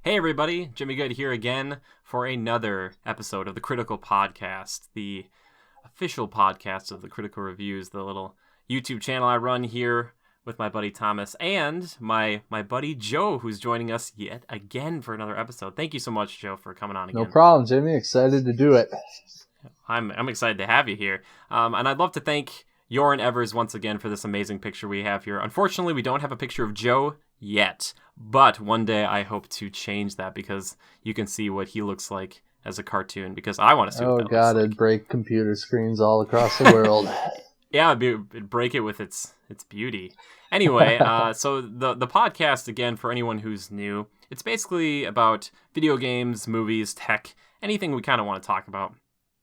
Hey everybody, Jimmy Good here again for another episode of the Critical Podcast, the official podcast of the Critical Reviews, the little YouTube channel I run here with my buddy Thomas and my buddy Joe, who's joining us yet again for another episode. Thank you so much, Joe, for coming on again. No problem, Jimmy. Excited to do it. I'm excited to have you here. And I'd love to thank Yoren Evers once again for this amazing picture we have here. Unfortunately, we don't have a picture of Joe yet, but one day I hope to change that because you can see what he looks like as a cartoon, because I want to see what that looks like. It'd break computer screens all across the world. Yeah, it'd break it with its beauty. Anyway, so the podcast, again, for anyone who's new, it's basically about video games, movies, tech, anything we kind of want to talk about.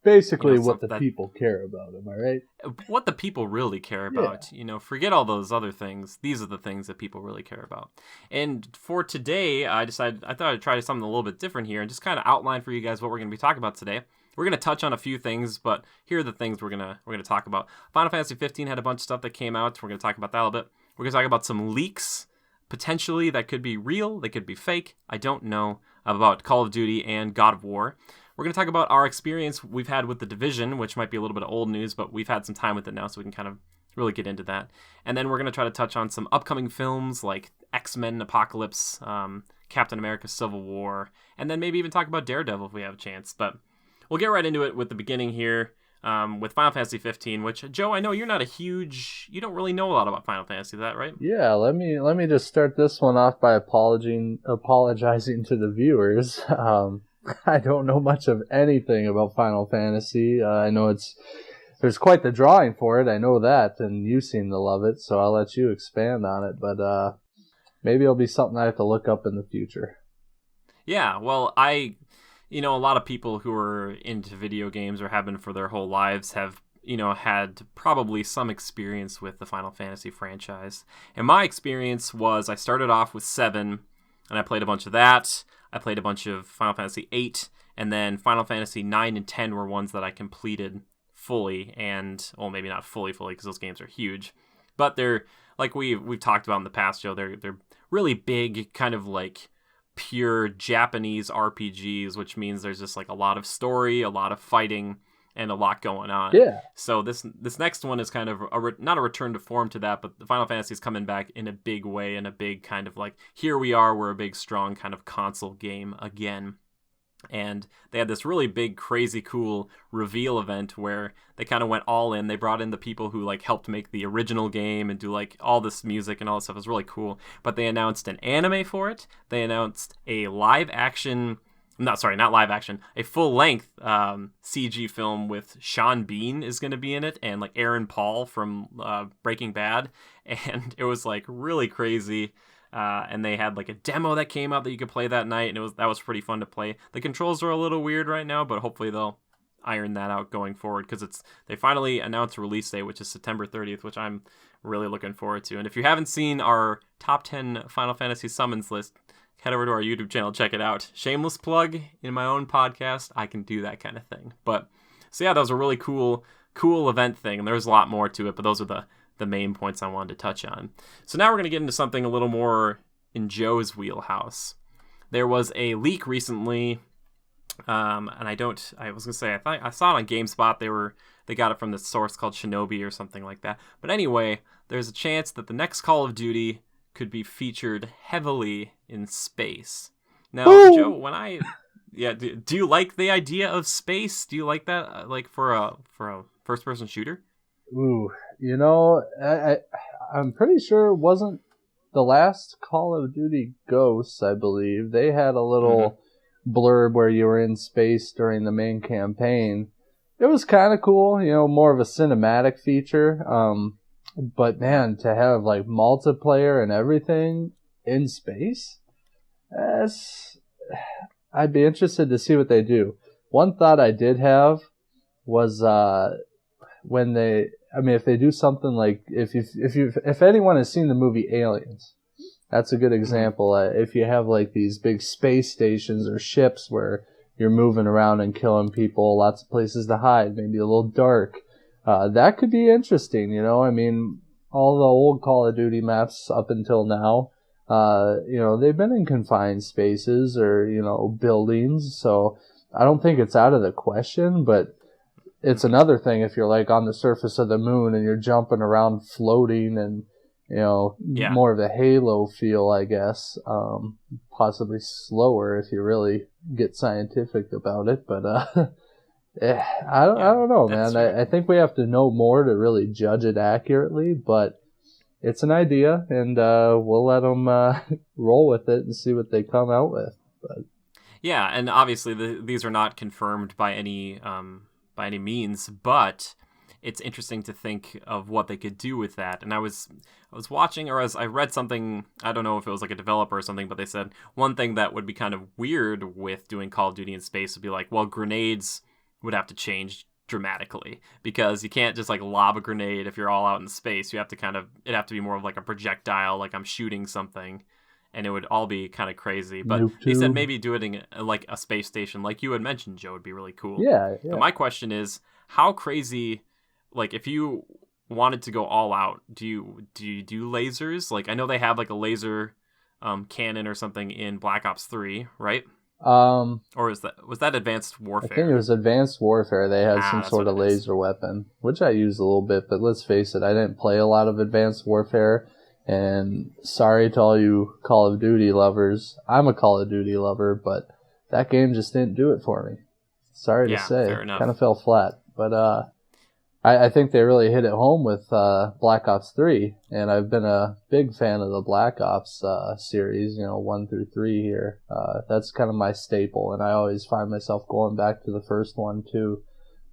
Basically, what the people care about, am I right? What the people really care about. Yeah. Forget all those other things. These are the things that people really care about. And for today, I thought I'd try something a little bit different here and just kind of outline for you guys what we're going to be talking about today. We're going to touch on a few things, but here are the things we're going to talk about. Final Fantasy 15 had a bunch of stuff that came out. We're going to talk about that a little bit. We're going to talk about some leaks, potentially, that could be real, they could be fake. I don't know, about Call of Duty and God of War. We're going to talk about our experience we've had with The Division, which might be a little bit of old news, but we've had some time with it now, so we can kind of really get into that. And then we're going to try to touch on some upcoming films like X-Men Apocalypse, Captain America Civil War, and then maybe even talk about Daredevil if we have a chance. But we'll get right into it with the beginning here, with Final Fantasy 15, which, Joe, I know you're you don't really know a lot about Final Fantasy, is that right? Yeah, let me just start this one off by apologizing to the viewers. I don't know much of anything about Final Fantasy. I know there's quite the drawing for it. I know that, and you seem to love it, so I'll let you expand on it. But maybe it'll be something I have to look up in the future. Yeah, well, a lot of people who are into video games or have been for their whole lives have, had probably some experience with the Final Fantasy franchise. And my experience was I started off with 7, and I played a bunch of that. I played a bunch of Final Fantasy 8, and then Final Fantasy 9 and 10 were ones that I completed fully, and, well, maybe not fully because those games are huge. But they're, like we've talked about in the past, Joe, they're really big, kind of like pure Japanese RPGs, which means there's just like a lot of story, a lot of fighting, and a lot going on. Yeah. So this next one is kind of not a return to form to that, but the Final Fantasy is coming back in a big way, in a big kind of like, here we are, we're a big, strong kind of console game again. And they had this really big, crazy, cool reveal event where they kind of went all in. They brought in the people who like helped make the original game and do like all this music and all this stuff. It was really cool. But they announced an anime for it. They announced a a full-length CG film with Sean Bean is going to be in it, and like Aaron Paul from Breaking Bad, and it was like really crazy. And they had like a demo that came out that you could play that night, and that was pretty fun to play. The controls are a little weird right now, but hopefully they'll iron that out going forward, because they finally announced a release date, which is September 30th, which I'm really looking forward to. And if you haven't seen our top 10 Final Fantasy summons list, head over to our YouTube channel, check it out. Shameless plug in my own podcast. I can do that kind of thing. But so yeah, that was a really cool event thing, and there's a lot more to it, but those are the main points I wanted to touch on. So now we're going to get into something a little more in Joe's wheelhouse. There was a leak recently, and I was going to say, I saw it on GameSpot. They got it from this source called Shinobi or something like that. But anyway, there's a chance that the next Call of Duty could be featured heavily in space. Now, Ooh. Joe, do you like the idea of space? Do you like that, like for a first-person shooter? Ooh, I'm pretty sure it wasn't the last Call of Duty Ghosts, I believe. They had a little blurb where you were in space during the main campaign. It was kind of cool, more of a cinematic feature. But man, to have like multiplayer and everything in space, I'd be interested to see what they do. One thought I did have was if they do something like, if anyone has seen the movie Aliens, that's a good example. If you have like these big space stations or ships where you're moving around and killing people, lots of places to hide, maybe a little dark, that could be interesting. All the old Call of Duty maps up until now, they've been in confined spaces or, buildings, so I don't think it's out of the question, but it's another thing if you're like on the surface of the moon and you're jumping around floating and, more of a Halo feel, I guess. Possibly slower if you really get scientific about it, but I don't know, man. I think we have to know more to really judge it accurately, but it's an idea, and we'll let them roll with it and see what they come out with. But yeah, and obviously these are not confirmed by any means, but it's interesting to think of what they could do with that. And I was watching, or as I read something, I don't know if it was like a developer or something, but they said one thing that would be kind of weird with doing Call of Duty in space would be like, well, grenades would have to change dramatically, because you can't just like lob a grenade if you're all out in space. You have to it'd have to be more of like a projectile, like I'm shooting something, and it would all be kind of crazy. But he said maybe do it in like a space station, like you had mentioned, Joe, would be really cool. Yeah. But my question is, how crazy, like if you wanted to go all out, do you do lasers? Like I know they have like a laser cannon or something in Black Ops 3, right? Or was that Advanced Warfare? I think it was Advanced Warfare. They had some sort of laser weapon, which I used a little bit, but let's face it, I didn't play a lot of Advanced Warfare, and sorry to all you Call of Duty lovers. I'm a Call of Duty lover, but that game just didn't do it for me. Sorry to say. Fair enough. Kind of fell flat, but I think they really hit it home with Black Ops 3, and I've been a big fan of the Black Ops series, 1 through 3 here. That's kind of my staple, and I always find myself going back to the first one too.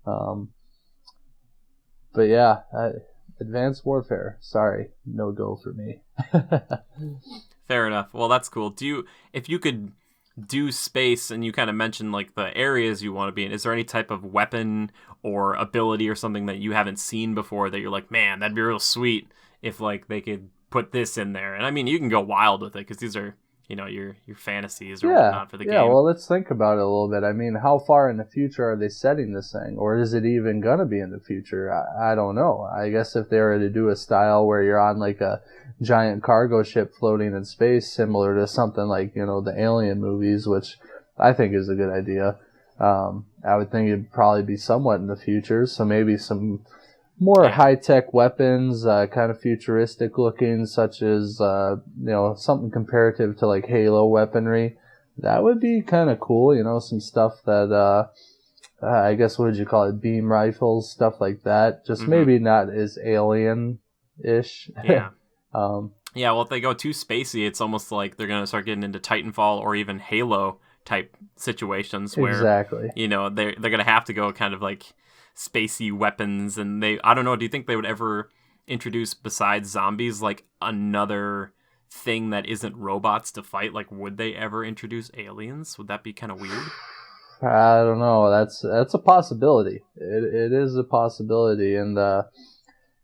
But yeah, Advanced Warfare, sorry, no go for me. Fair enough. Well, that's cool. If you could do space, and you kind of mentioned like the areas you want to be in, is there any type of weapon or ability or something that you haven't seen before that you're like, man, that'd be real sweet if like they could put this in there? And I mean, you can go wild with it because these are your fantasies or whatnot for the game. Yeah, well, let's think about it a little bit. I mean, how far in the future are they setting this thing, or is it even gonna be in the future? I don't know. I guess if they were to do a style where you're on like a giant cargo ship floating in space, similar to something like the Alien movies, which I think is a good idea. I would think it'd probably be somewhat in the future, so maybe some more high-tech weapons, kind of futuristic looking, such as something comparative to like Halo weaponry. That would be kind of cool. Some stuff that I guess, what would you call it, beam rifles, stuff like that. Just maybe not as alien-ish. Yeah. Yeah, well, if they go too spacey, it's almost like they're going to start getting into Titanfall or even Halo type situations where exactly. They're going to have to go kind of like spacey weapons, and I don't know, do you think they would ever introduce, besides zombies, like another thing that isn't robots to fight? Like, would they ever introduce aliens? Would that be kind of weird? I don't know. That's a possibility. It is a possibility, and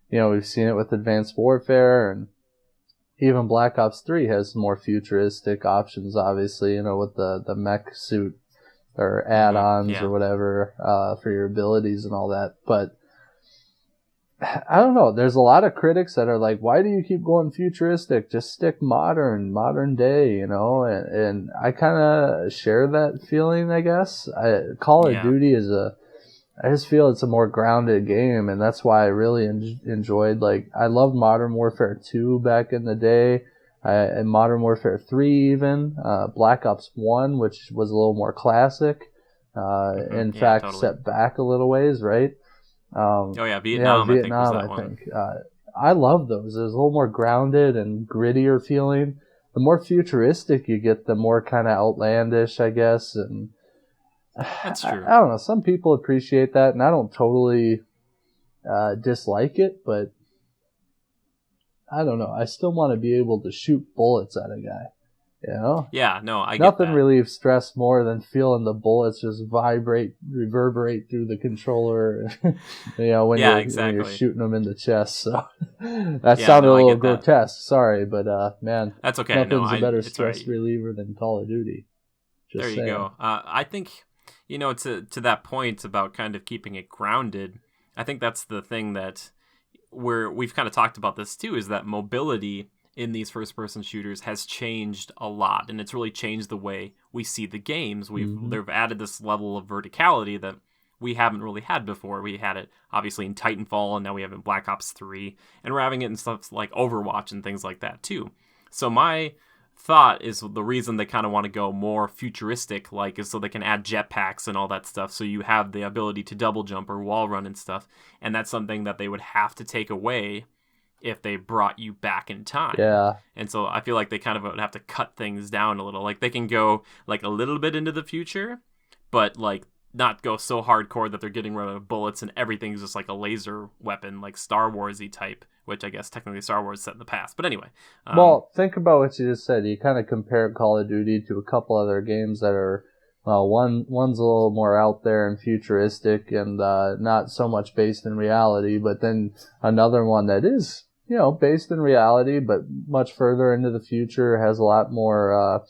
we've seen it with Advanced Warfare, and even Black Ops 3 has some more futuristic options, obviously, with the mech suit or add-ons or whatever for your abilities and all that. But I don't know. There's a lot of critics that are like, why do you keep going futuristic? Just stick modern day, And I kind of share that feeling, I guess. Call of Duty I just feel it's a more grounded game, and that's why I really enjoyed, I loved Modern Warfare 2 back in the day, and Modern Warfare 3 even, Black Ops 1, which was a little more classic, totally. Set back a little ways, right? Vietnam, I think. I love those. There's a little more grounded and grittier feeling. The more futuristic you get, the more kind of outlandish, I guess, and that's true. I don't know. Some people appreciate that, and I don't totally dislike it, but I don't know. I still want to be able to shoot bullets at a guy, Yeah, no, I get Nothing that. relieves stress more than feeling the bullets just reverberate through the controller, when you're shooting them in the chest. So that sounded a little grotesque. Sorry, but man, that's okay. Nothing's a better stress reliever than Call of Duty. There you go. I think, to that point about kind of keeping it grounded, I think that's the thing that we've kind of talked about this too, is that mobility in these first-person shooters has changed a lot, and it's really changed the way we see the games. They've added this level of verticality that we haven't really had before. We had it obviously in Titanfall, and now we have it in Black Ops 3, and we're having it in stuff like Overwatch and things like that too. So my thought is the reason they kind of want to go more futuristic like is so they can add jetpacks and all that stuff, so you have the ability to double jump or wall run and stuff, and that's something that they would have to take away if they brought you back in time. Yeah. And so I feel like they kind of would have to cut things down a little. Like they can go like a little bit into the future, but like not go so hardcore that they're getting rid of bullets and everything's just like a laser weapon, like Star Wars-y type, which I guess technically Star Wars set in the past. But anyway. Well, think about what you just said. You kind of compare Call of Duty to a couple other games that are, well, one's a little more out there and futuristic and not so much based in reality, but then another one that is, you know, based in reality, but much further into the future, has a lot more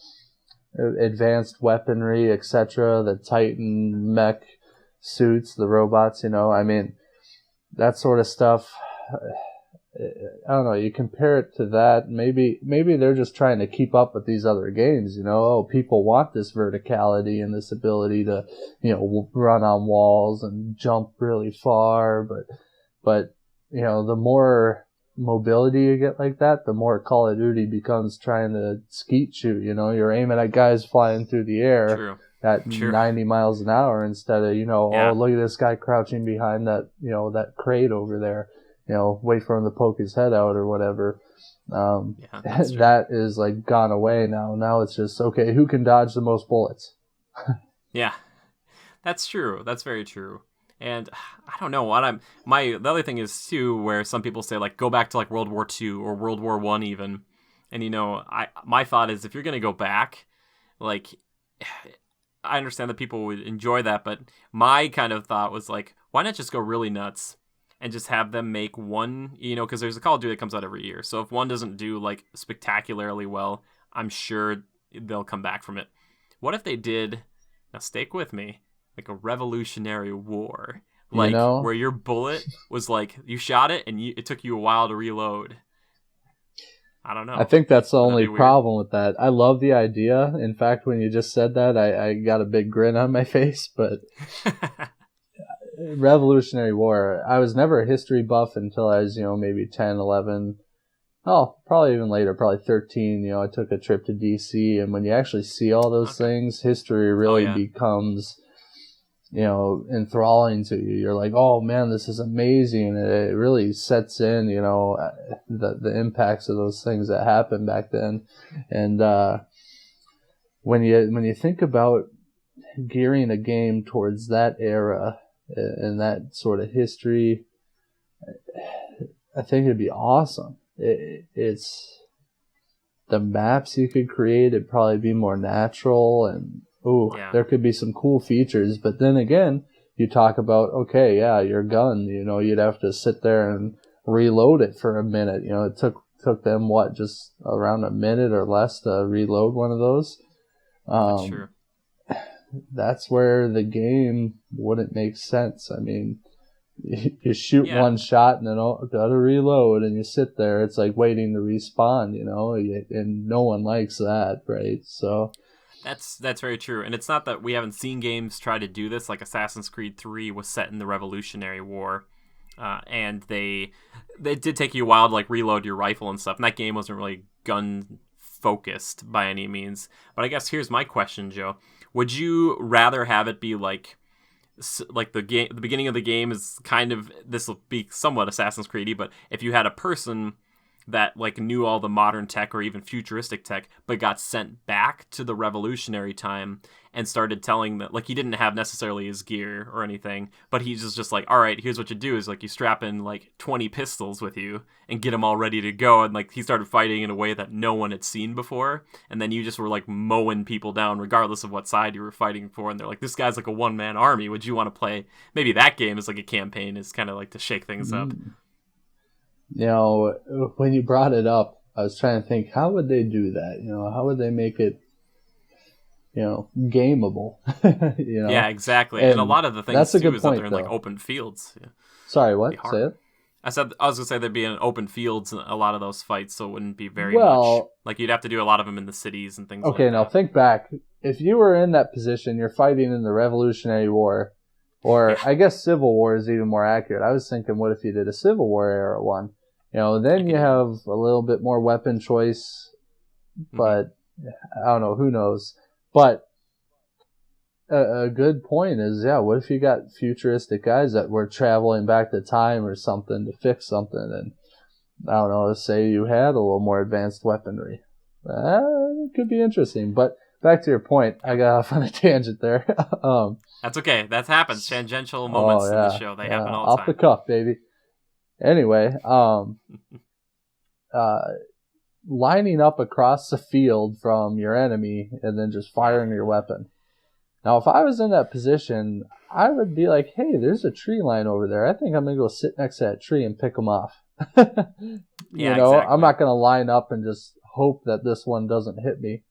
advanced weaponry, etc. The Titan mech suits, the robots, you know, I mean, that sort of stuff. I don't know, you compare it to that, maybe they're just trying to keep up with these other games, you know. Oh, people want this verticality and this ability to, you know, run on walls and jump really far, but you know, the more mobility you get like that, the more Call of Duty becomes trying to skeet shoot, you know. You're aiming at guys flying through the air. True. At 90 miles an hour instead of, you know, oh, look at this guy crouching behind that, you know, that crate over there. You know, wait for him to poke his head out or whatever. That is like gone away now. Now it's just, okay, who can dodge the most bullets? Yeah, that's true. That's very true. And I don't know what the other thing is too, where some people say like go back to like World War II or World War I even. And you know, my thought is if you're going to go back, like I understand that people would enjoy that, but my kind of thought was like, why not just go really nuts? And just have them make one, you know, because there's a Call of Duty that comes out every year. So if one doesn't do, like, spectacularly well, I'm sure they'll come back from it. What if they did, now stick with me, like a Revolutionary War? Like, you know, where your bullet was like, you shot it and it took you a while to reload. I don't know. I think that's the only problem with that. I love the idea. In fact, when you just said that, I got a big grin on my face, but... Revolutionary War, I was never a history buff until I was, you know, maybe 10, 11, probably even later, probably 13, you know, I took a trip to DC, and when you actually see all those things, history really becomes, you know, enthralling to you. You're like, oh man, this is amazing, and it really sets in, you know, the impacts of those things that happened back then. And when you think about gearing a game towards that era, and that sort of history, I think it'd be awesome. It's the maps you could create, it'd probably be more natural, and there could be some cool features. But then again, you talk about, okay, yeah, your gun, you know, you'd have to sit there and reload it for a minute. You know, it took them just around a minute or less to reload one of those. That's true. That's where the game wouldn't make sense. I mean, you shoot one shot and then gotta reload, and you sit there. It's like waiting to respawn, you know, and no one likes that, right? So that's very true. And it's not that we haven't seen games try to do this. Like Assassin's Creed 3 was set in the Revolutionary War, and they did take you a while to like reload your rifle and stuff. And that game wasn't really gun focused by any means. But I guess here's my question, Joe. Would you rather have it be like the beginning of the game is kind of, this will be somewhat Assassin's Creed-y, but if you had a person that like knew all the modern tech or even futuristic tech, but got sent back to the revolutionary time and started telling that, like, he didn't have necessarily his gear or anything, but he's just like, all right, here's what you do is like you strap in like 20 pistols with you and get them all ready to go. And like he started fighting in a way that no one had seen before. And then you just were like mowing people down regardless of what side you were fighting for. And they're like, this guy's like a one-man army. Would you want to play? Maybe that game is like a campaign, is kind of like to shake things up. You know, when you brought it up, I was trying to think, how would they do that? You know, how would they make it, you know, gameable? You know? Yeah, exactly. And a lot of the things that's a too good is point, that they're in like open fields. Yeah. Sorry, what? Say it. I was gonna say there'd be an open fields in a lot of those fights, so it wouldn't be very much. Well, Like you'd have to do a lot of them in the cities and things like okay, that. now think back. If you were in that position, you're fighting in the Revolutionary War, or Yeah. I guess Civil War is even more accurate. I was thinking, what if you did a Civil War era one? You know, then you have a little bit more weapon choice, but I don't know, who knows. But a good point is, yeah, what if you got futuristic guys that were traveling back to time or something to fix something, and I don't know, say you had a little more advanced weaponry. It could be interesting. But back to your point, I got off on a tangent there. That's okay. That happens. Tangential moments in the show. They happen all the time. Off the cuff, baby. Anyway, lining up across the field from your enemy and then just firing your weapon. Now, if I was in that position, I would be like, hey, there's a tree line over there. I think I'm going to go sit next to that tree and pick them off. Exactly. I'm not going to line up and just hope that this one doesn't hit me.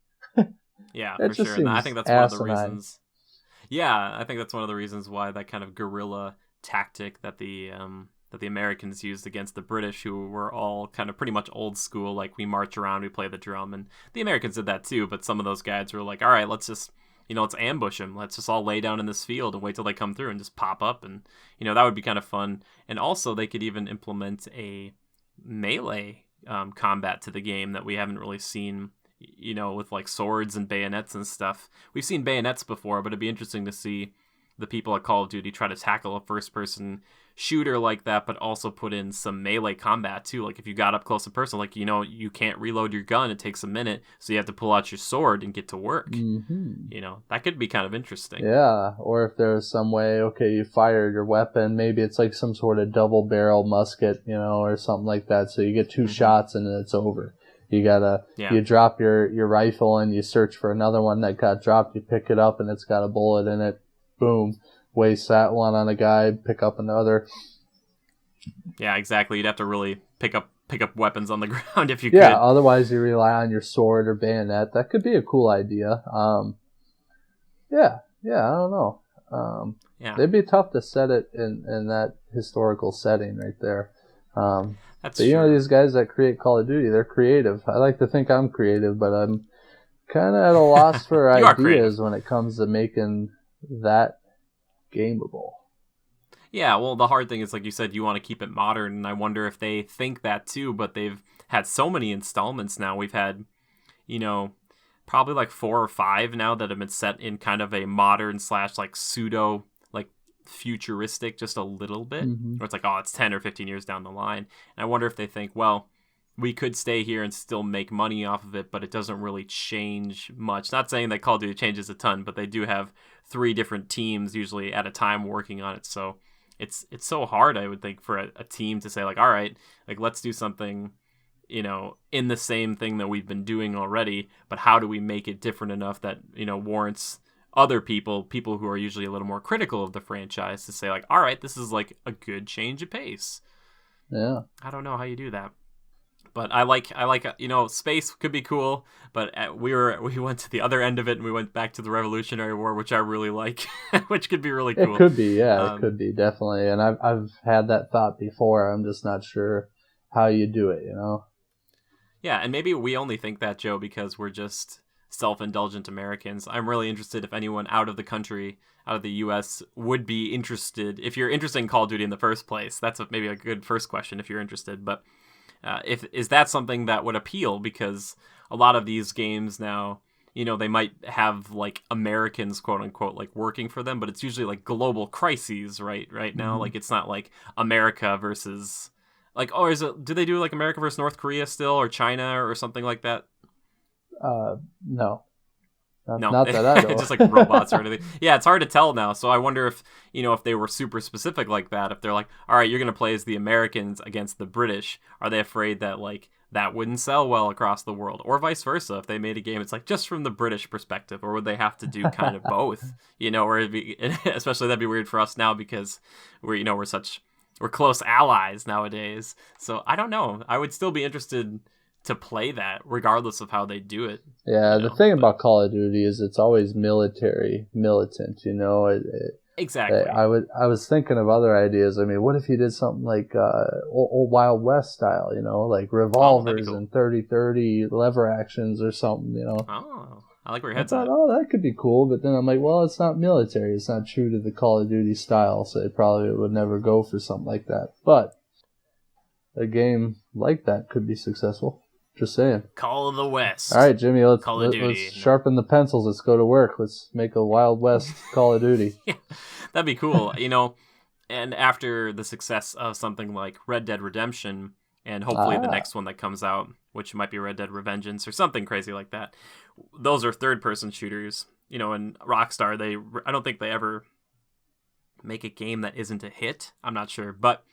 Yeah, for sure. And I think that's one of the reasons. Yeah, I think that's one of the reasons why that kind of guerrilla tactic that the Americans used against the British, who were all kind of pretty much old school, like we march around, we play the drum, and the Americans did that too, but some of those guys were like, all right, let's just, let's ambush them. Let's just all lay down in this field and wait till they come through and just pop up. And, that would be kind of fun. And also they could even implement a melee combat to the game that we haven't really seen, with like swords and bayonets and stuff. We've seen bayonets before, but it'd be interesting to see the people at Call of Duty try to tackle a first-person shooter like that, but also put in some melee combat too. Like if you got up close to person, like you can't reload your gun, it takes a minute, so you have to pull out your sword and get to work. That could be kind of interesting. Yeah, or if there's some way, okay, you fire your weapon, maybe it's like some sort of double barrel musket, or something like that, so you get two shots and then it's over. You you drop your rifle and you search for another one that got dropped, you pick it up and it's got a bullet in it, boom, waste that one on a guy, pick up another. Yeah, exactly. You'd have to really pick up weapons on the ground if you could. Yeah, otherwise you rely on your sword or bayonet. That could be a cool idea. I don't know. It'd be tough to set it in that historical setting right there. That's true. These guys that create Call of Duty, they're creative. I like to think I'm creative, but I'm kind of at a loss for ideas when it comes to making that gameable. Yeah, well, the hard thing is, like you said, you want to keep it modern, and I wonder if they think that too, but they've had so many installments now. We've had, probably like 4 or 5 now that have been set in kind of a modern / like pseudo, like futuristic, just a little bit, where it's like, oh, it's 10 or 15 years down the line. And I wonder if they think, well, we could stay here and still make money off of it, but it doesn't really change much. Not saying that Call of Duty changes a ton, but they do have 3 different teams usually at a time working on it. So it's so hard, I would think, for a team to say like, all right, like let's do something, in the same thing that we've been doing already, but how do we make it different enough that, warrants other people who are usually a little more critical of the franchise to say like, all right, this is like a good change of pace. Yeah. I don't know how you do that. But I like space could be cool, but we went to the other end of it and we went back to the Revolutionary War, which I really like, which could be really cool. It could be, yeah, it could be, definitely. And I've had that thought before. I'm just not sure how you do it, Yeah, and maybe we only think that, Joe, because we're just self-indulgent Americans. I'm really interested if anyone out of the country, out of the U.S., would be interested. If you're interested in Call of Duty in the first place, that's maybe a good first question if you're interested, but is that something that would appeal? Because a lot of these games now, they might have like Americans, quote unquote, like working for them, but it's usually like global crises right now. Like it's not like America versus like, do they do like America versus North Korea still, or China or something like that? No. No, not that I know. Just like robots or anything. Yeah, it's hard to tell now. So I wonder if, if they were super specific like that, if they're like, all right, you're going to play as the Americans against the British. Are they afraid that like that wouldn't sell well across the world, or vice versa? If they made a game, it's like just from the British perspective, or would they have to do kind of both? Or especially that'd be weird for us now because we're close allies nowadays. So I don't know. I would still be interested to play that regardless of how they do it. Yeah, the thing about Call of Duty is it's always militant, Exactly. I was thinking of other ideas. I mean, what if you did something like old Wild West style, like revolvers cool. and 30-30 lever actions or something, Oh, I like where your I head's thought, at. oh, that could be cool, but then I'm like, well, it's not military. It's not true to the Call of Duty style, so they probably would never go for something like that. But a game like that could be successful. Just saying. Call of the West. All right, Jimmy, let's Duty. sharpen the pencils. Let's go to work. Let's make a Wild West Call of Duty. Yeah, that'd be cool. And after the success of something like Red Dead Redemption, and hopefully the next one that comes out, which might be Red Dead Revengeance or something crazy like that, those are third-person shooters. And Rockstar, I don't think they ever make a game that isn't a hit. I'm not sure, but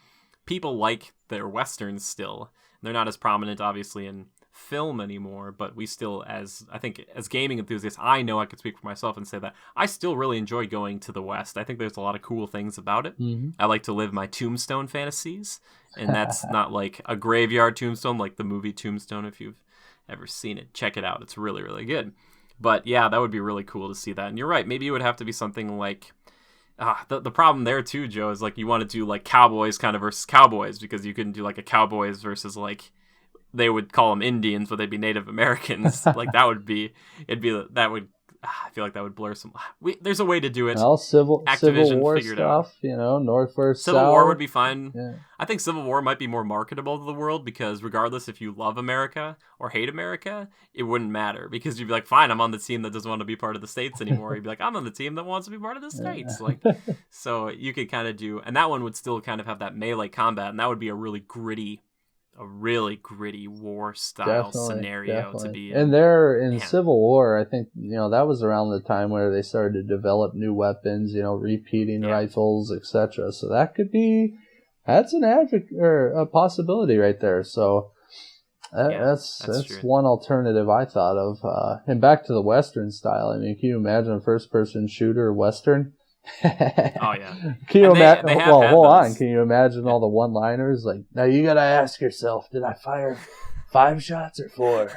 people like their westerns still. They're not as prominent, obviously, in film anymore, but we still, as gaming enthusiasts, I know I could speak for myself and say that I still really enjoy going to the West. I think there's a lot of cool things about it. Mm-hmm. I like to live my Tombstone fantasies, and that's not like a graveyard tombstone like the movie Tombstone. If you've ever seen it, check it out. It's really, really good. But yeah, that would be really cool to see that. And you're right, maybe it would have to be something like the problem there too, Joe, is like you want to do like cowboys kind of versus cowboys, because you couldn't do like a cowboys versus like, they would call them Indians, but they'd be Native Americans. Like I feel like that would blur some. There's a way to do it. Well, Civil War figured out. stuff, North versus Civil South. War would be fine. Yeah. I think Civil War might be more marketable to the world, because regardless if you love America or hate America, it wouldn't matter, because you'd be like, fine, I'm on the team that doesn't want to be part of the States anymore. You'd be like, I'm on the team that wants to be part of the States. Yeah. Like, so you could kind of do, and that one would still kind of have that melee combat, and that would be a really gritty war style scenario to be in. And there in Civil War, I think that was around the time where they started to develop new weapons, repeating rifles, etc. So that's a possibility right there. So that's one alternative I thought of. And back to the Western style. I mean, can you imagine a first-person shooter Western? Oh yeah. Can you imagine? Well, hold on. those. Can you imagine all the one-liners? Like, now you gotta ask yourself: did I fire 5 shots or 4?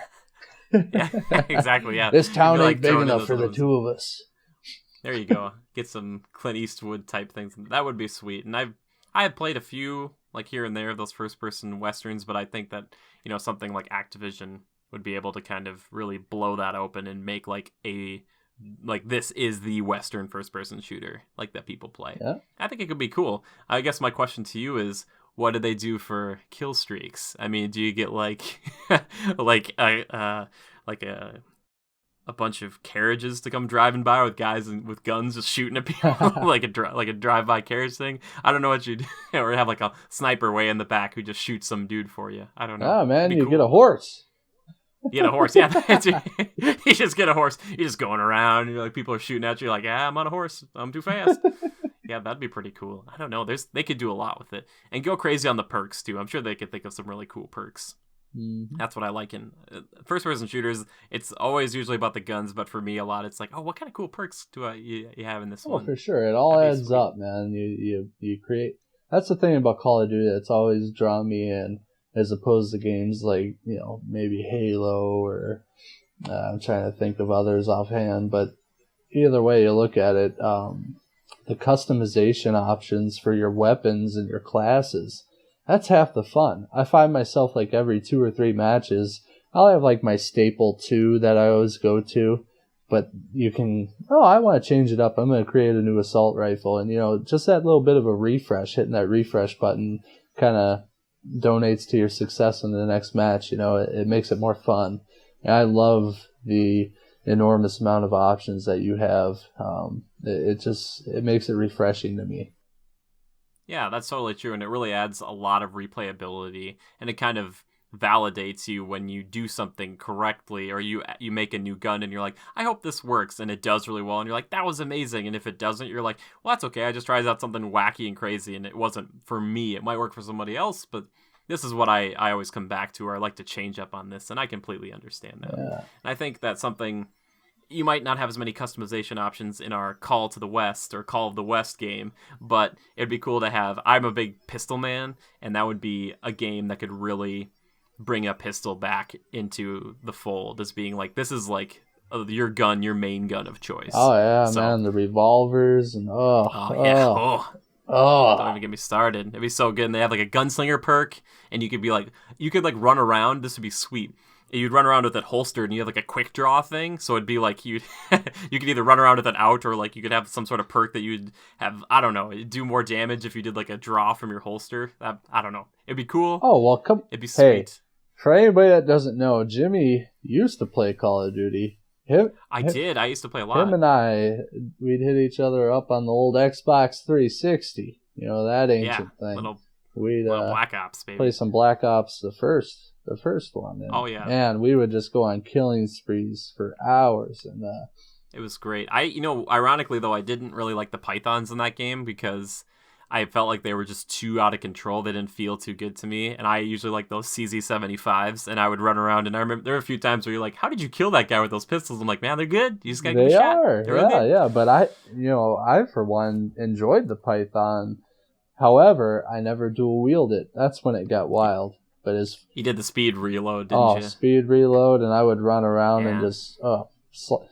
Yeah, exactly. Yeah. This town You'd be, ain't big enough for the ones. 2 of us. There you go. Get some Clint Eastwood type things. That would be sweet. And I have played a few like here and there of those first-person westerns, but I think that something like Activision would be able to kind of really blow that open and make like this is the Western first-person shooter like that people play. Yeah. I think it could be cool. I guess my question to you is, what do they do for kill streaks? I mean, do you get like a bunch of carriages to come driving by with guys with guns just shooting at people like a drive-by carriage thing? I don't know what you do. Or have like a sniper way in the back who just shoots some dude for you. I don't know. Oh man, you get a horse. You get a horse, yeah. You just get a horse. You're just going around. You're like, people are shooting at you. Like, I'm on a horse. I'm too fast. Yeah, that'd be pretty cool. I don't know. They could do a lot with it and go crazy on the perks too. I'm sure they could think of some really cool perks. Mm-hmm. That's what I like in first-person shooters. It's always usually about the guns, but for me, a lot it's like, oh, what kind of cool perks do you have in this one? Oh, for sure. It all adds up, man. You create. That's the thing about Call of Duty that's always drawn me in, as opposed to games like, maybe Halo or I'm trying to think of others offhand. But either way you look at it, the customization options for your weapons and your classes, that's half the fun. I find myself like every 2 or 3 matches, I'll have like my staple 2 that I always go to. But you can, I want to change it up. I'm going to create a new assault rifle. And, just that little bit of a refresh, hitting that refresh button kind of donates to your success in the next match. It makes it more fun. And I love the enormous amount of options that you have. It makes it refreshing to me. Yeah, that's totally true, and it really adds a lot of replayability, and it kind of validates you when you do something correctly, or you make a new gun and you're like, I hope this works, and it does really well, and you're like, that was amazing. And if it doesn't, you're like, well, that's okay, I just tried out something wacky and crazy and it wasn't for me. It might work for somebody else, but this is what I always come back to, or I like to change up on this, and I completely understand that. Yeah. And I think that's something. You might not have as many customization options in our Call to the West or Call of the West game, but it'd be cool to have. I'm a big pistol man, and that would be a game that could really bring a pistol back into the fold as being like, this is like your gun, your main gun of choice. Oh yeah, So, man, the revolvers and oh yeah, don't even get me started. It'd be so good. And they have like a gunslinger perk, and you could like run around. This would be sweet. You'd run around with it holstered, and you have like a quick draw thing. So it'd be like you could either run around with it out, or like you could have some sort of perk that you'd have. I don't know, it'd do more damage if you did like a draw from your holster. I don't know. It'd be cool. Oh well, It'd be sweet. Hey, for anybody that doesn't know, Jimmy used to play Call of Duty. I did. I used to play a lot. Him and we'd hit each other up on the old Xbox 360. You know, that ancient thing. We'd Black Ops, baby. Play some Black Ops, the first one. And, oh yeah. And we would just go on killing sprees for hours, and it was great. Ironically though, I didn't really like the pythons in that game because I felt like they were just too out of control. They didn't feel too good to me. And I usually like those CZ75s, and I would run around. And I remember there were a few times where you're like, how did you kill that guy with those pistols? I'm like, man, they're good. You just got to give a shot. They're okay. Yeah. But I for one enjoyed the Python. However, I never dual wield it. That's when it got wild. But you did the speed reload, didn't you? Speed reload, and I would run around and just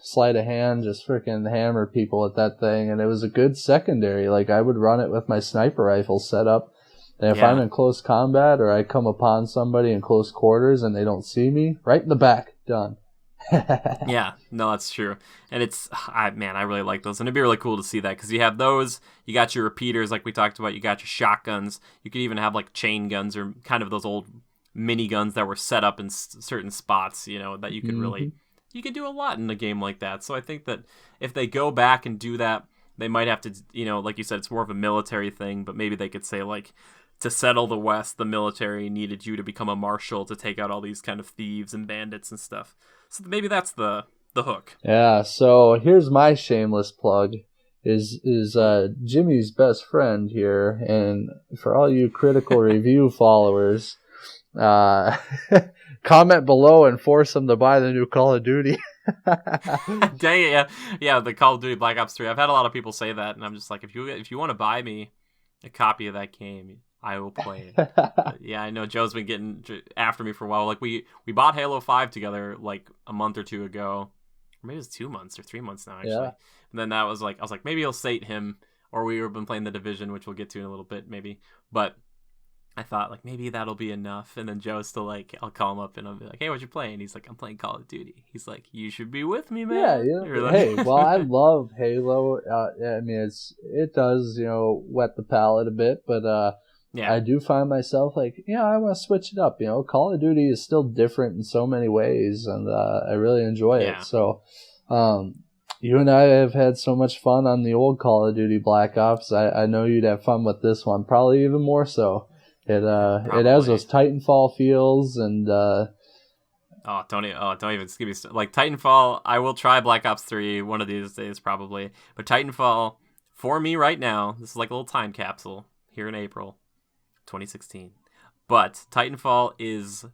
sleight of hand, just freaking hammer people with that thing, and it was a good secondary. Like, I would run it with my sniper rifle set up, and if I'm in close combat or I come upon somebody in close quarters and they don't see me, right in the back, done. Yeah, no, that's true. And I really like those, and it'd be really cool to see that, because you have those, you got your repeaters like we talked about, you got your shotguns, you could even have like chain guns or kind of those old mini guns that were set up in certain spots, you know, that you could really, you could do a lot in a game like that. So I think that if they go back and do that, they might have to, you know, like you said, it's more of a military thing, but maybe they could say, like, to settle the West, the military needed you to become a marshal to take out all these kind of thieves and bandits and stuff. So maybe that's the hook. Yeah, so here's my shameless plug. Is Jimmy's best friend here, and for all you Critical Review followers, comment below and force them to buy the new Call of Duty. Dang it, yeah, the Call of Duty Black Ops 3. I've had a lot of people say that, and I'm just like, if you want to buy me a copy of that game, I will play it. Yeah, I know Joe's been getting after me for a while. Like, we bought Halo 5 together like a month or two ago. Or maybe it's 2 months or 3 months now, actually. Yeah. And then I was like, maybe he'll sate him, or we've been playing The Division, which we'll get to in a little bit, maybe. But I thought, like, maybe that'll be enough. And then Joe's still like, I'll call him up and I'll be like, hey, what you playing? He's like, I'm playing Call of Duty. He's like, you should be with me, man. Yeah. Like, hey, well, I love Halo. I mean, it does, you know, wet the palate a bit, but I do find myself like, I want to switch it up. You know, Call of Duty is still different in so many ways, and I really enjoy it. So, you and I have had so much fun on the old Call of Duty Black Ops. I know you'd have fun with this one, probably even more so. It has those Titanfall feels, and don't even give me like Titanfall. I will try Black Ops 3 one of these days probably, but Titanfall for me right now, this is like a little time capsule here in April 2016. But Titanfall is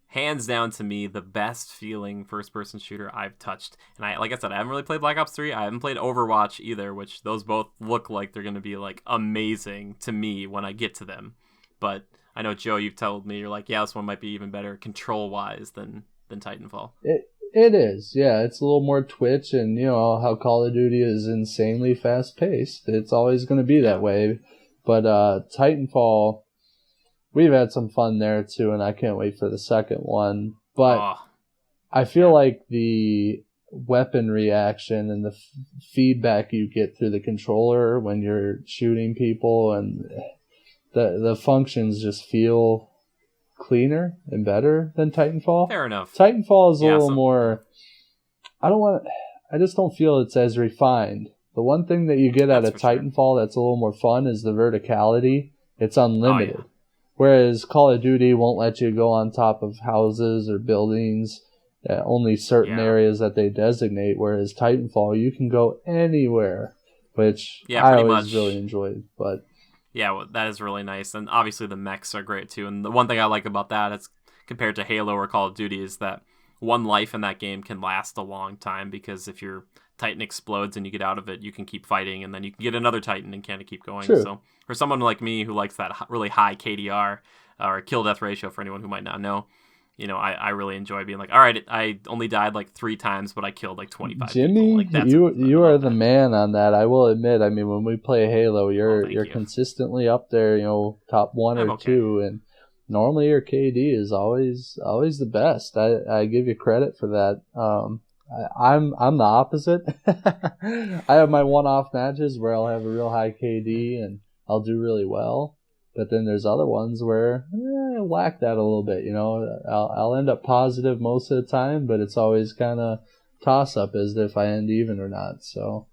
hands down to me the best feeling first-person shooter I've touched. And like I said, I haven't really played Black Ops 3. I haven't played Overwatch either, which those both look like they're going to be like amazing to me when I get to them. But I know, Joe, you've told me, you're like, yeah, this one might be even better control-wise than Titanfall. It is, yeah. It's a little more twitch, and you know how Call of Duty is insanely fast-paced. It's always going to be that way. But Titanfall, we've had some fun there too, and I can't wait for the second one. But I feel like the weapon reaction and the feedback you get through the controller when you're shooting people, and the functions just feel cleaner and better than Titanfall. Fair enough. Titanfall is a little more. I just don't feel it's as refined. The one thing that you get out of Titanfall that's a little more fun is the verticality. It's unlimited. Whereas Call of Duty won't let you go on top of houses or buildings, only certain areas that they designate. Whereas Titanfall, you can go anywhere, which I always really enjoyed. But yeah, well, that is really nice. And obviously the mechs are great too. And the one thing I like about that, it's compared to Halo or Call of Duty, is that one life in that game can last a long time, because if your Titan explodes and you get out of it, you can keep fighting, and then you can get another Titan and kind of keep going. True. So for someone like me who likes that really high KDR, or kill death ratio for anyone who might not know, I really enjoy being like, all right, I only died like 3 times, but I killed like 25 Jimmy, people. Like, you are the man on that. I will admit. I mean, when we play Halo, you're consistently up there, top 1 or 2, and normally your KD is always the best. I give you credit for that. I'm the opposite. I have my one-off matches where I'll have a real high KD and I'll do really well. But then there's other ones where I lack that a little bit. I'll end up positive most of the time, but it's always kind of toss-up as if I end even or not. So,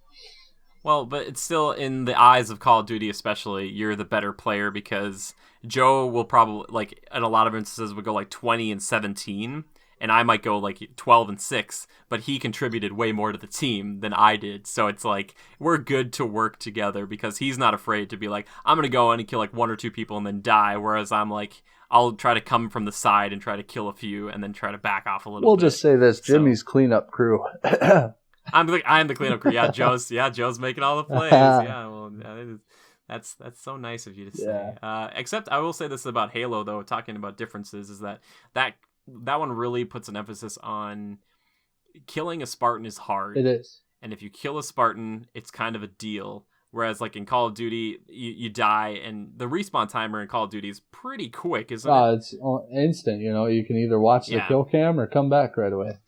well, but it's still, in the eyes of Call of Duty especially, you're the better player, because Joe will probably, like, in a lot of instances, would go like 20-17, and I might go like 12-6, but he contributed way more to the team than I did. So it's like, we're good to work together, because he's not afraid to be like, I'm going to go in and kill like 1 or 2 people and then die. Whereas I'm like, I'll try to come from the side and try to kill a few and then try to back off a little bit. We'll just say this, Jimmy's cleanup crew. I'm the cleanup crew. Yeah, Joe's making all the plays. Yeah, well, that's so nice of you to say. Yeah. Except I will say this about Halo, though, talking about differences, is that one really puts an emphasis on killing a Spartan is hard. It is. And if you kill a Spartan, it's kind of a deal. Whereas like in Call of Duty, you die, and the respawn timer in Call of Duty is pretty quick, isn't it? It's instant. You can either watch the kill cam or come back right away.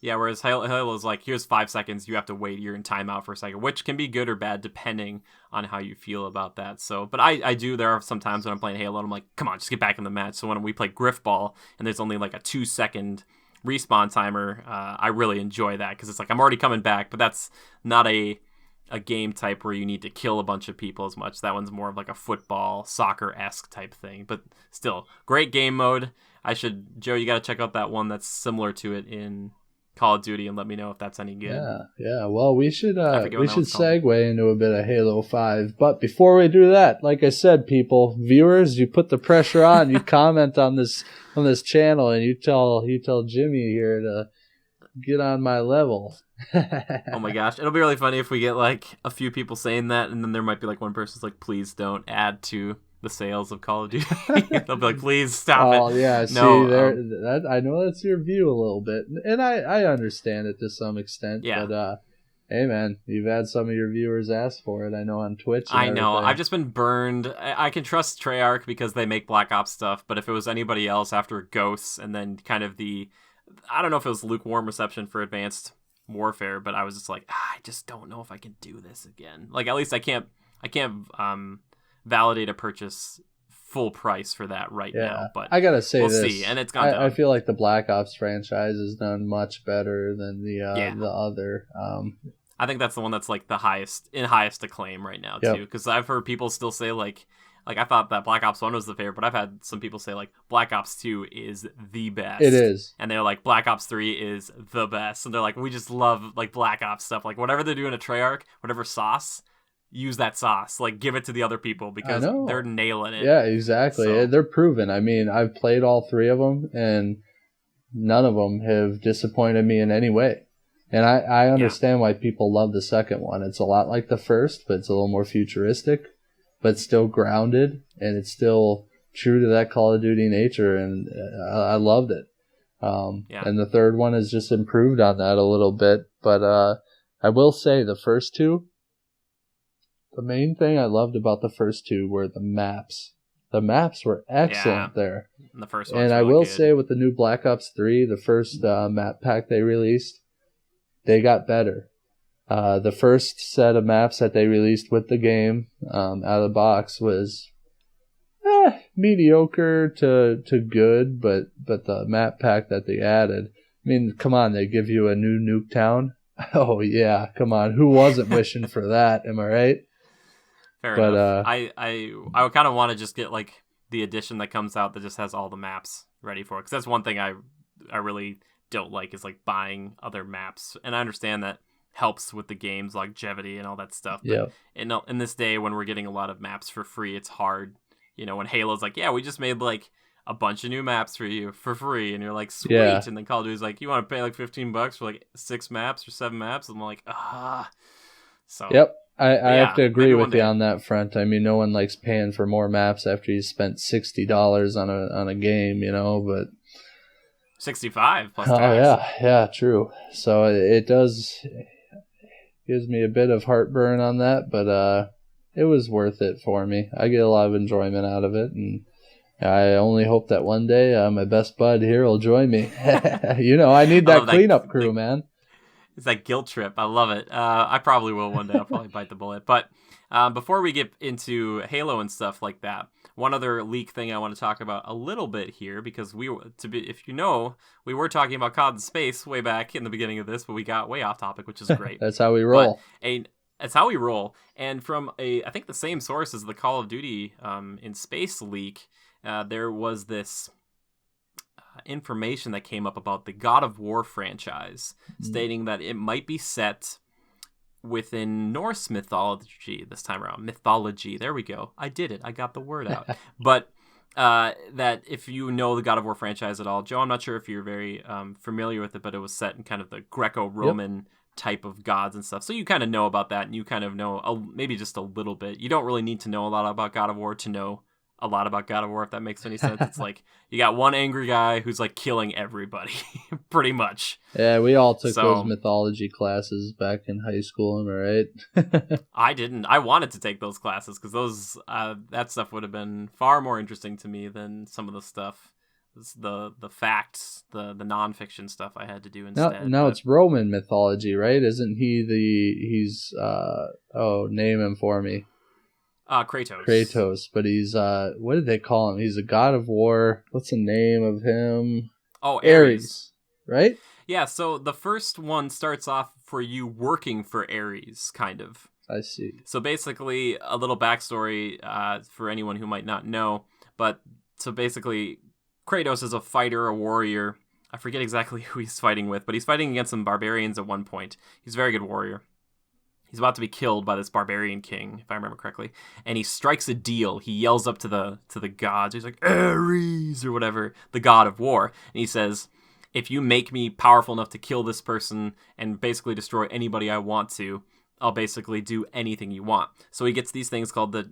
Yeah, whereas Halo is like, here's 5 seconds, you have to wait, you're in timeout for a second, which can be good or bad depending on how you feel about that. So, but there are some times when I'm playing Halo and I'm like, come on, just get back in the match. So when we play Griffball and there's only like a 2-second respawn timer, I really enjoy that, because it's like, I'm already coming back, but that's not a game type where you need to kill a bunch of people as much. That one's more of like a football, soccer-esque type thing, but still, great game mode. Joe, you got to check out that one that's similar to it in Call of Duty and let me know if that's any good. Yeah. Well, we should segue into a bit of Halo 5. But before we do that, like I said, people, viewers, you put the pressure on. You comment on this channel, and you tell Jimmy here to get on my level. Oh my gosh, it'll be really funny if we get like a few people saying that, and then there might be like one person's like, please don't add to the sales of Call of Duty. They'll be like, please stop it. Oh yeah, I know that's your view a little bit, and I understand it to some extent. Yeah. But hey man, you've had some of your viewers ask for it. I know on Twitch. I know. I've just been burned. I can trust Treyarch because they make Black Ops stuff, but if it was anybody else after Ghosts and then kind of I don't know if it was lukewarm reception for Advanced Warfare, but I was just like, I just don't know if I can do this again. Like, at least I can't validate a purchase full price for that right now. But I gotta say, we'll see. And it's gone down. I feel like the Black Ops franchise has done much better than the other. I think that's the one that's like the highest acclaim right now too. Because I've heard people still say like I thought that Black Ops 1 was the favorite, but I've had some people say like Black Ops 2 is the best. It is. And they're like, Black Ops 3 is the best. And they're like, we just love like Black Ops stuff. Like whatever they're doing at Treyarch, whatever sauce, use that sauce. Like give it to the other people because they're nailing it. Yeah, exactly. So. They're proven. I mean, I've played all 3 of them and none of them have disappointed me in any way. And I understand why people love the second one. It's a lot like the first, but it's a little more futuristic, but still grounded, and it's still true to that Call of Duty nature, and I loved it. And the third one has just improved on that a little bit, but I will say the first 2, the main thing I loved about the first 2 were the maps. The maps were excellent there. The first one, and I will say with the new Black Ops 3, the first map pack they released, they got better. The first set of maps that they released with the game out of the box was mediocre to good, but the map pack that they added, I mean, come on, they give you a new Nuketown. Oh yeah, come on, who wasn't wishing for that? Am I right? Fair enough. I kind of want to just get like the edition that comes out that just has all the maps ready for it, because that's one thing I really don't like is like buying other maps, and I understand that helps with the game's longevity and all that stuff. But in this day when we're getting a lot of maps for free, it's hard. When Halo's like, yeah, we just made like a bunch of new maps for you for free, and you're like, sweet. Yeah. And then Call of Duty's like, you want to pay like $15 for like 6 maps or 7 maps? And I'm like, So yep, I have to agree with you on that front. I mean, no one likes paying for more maps after you spent $60 on a game, but 65 plus Oh tax. yeah, true. So it does gives me a bit of heartburn on that, but it was worth it for me. I get a lot of enjoyment out of it, and I only hope that one day my best bud here will join me. I need I that love cleanup crew, man. It's that guilt trip. I love it. I probably will one day. I'll probably bite the bullet. But before we get into Halo and stuff like that, one other leak thing I want to talk about a little bit here, because if you know, we were talking about COD in space way back in the beginning of this, but we got way off topic, which is great. That's how we roll. That's how we roll. And from I think the same source as the Call of Duty in space leak, there was this information that came up about the God of War franchise, stating that it might be set within Norse mythology this time around. Mythology, there we go. I did it. I got the word out. But that if you know the God of War franchise at all, Joe, I'm not sure if you're very familiar with it, but it was set in kind of the Greco-Roman type of gods and stuff. So you kind of know about that, and you kind of know maybe just a little bit. You don't really need to know a lot about God of War to know a lot about God of War, if that makes any sense. It's like you got one angry guy who's like killing everybody, pretty much. Yeah, we all took those mythology classes back in high school, am I right? I didn't. I wanted to take those classes because that stuff would have been far more interesting to me than some of the stuff, the facts, the nonfiction stuff I had to do instead. No, it's Roman mythology, right? Isn't he he's name him for me. Kratos. Kratos, but he's what did they call him? He's a god of war. What's the name of him? Oh, Ares, right? Yeah, so the first one starts off for you working for Ares, kind of. I see. So basically, a little backstory for anyone who might not know, but so basically, Kratos is a fighter, a warrior. I forget exactly who he's fighting with, but he's fighting against some barbarians at one point. He's a very good warrior. He's about to be killed by this barbarian king, if I remember correctly, and he strikes a deal. He yells up to the gods. He's like, Ares, or whatever, the god of war. And he says, if you make me powerful enough to kill this person and basically destroy anybody I want to, I'll basically do anything you want. So he gets these things called the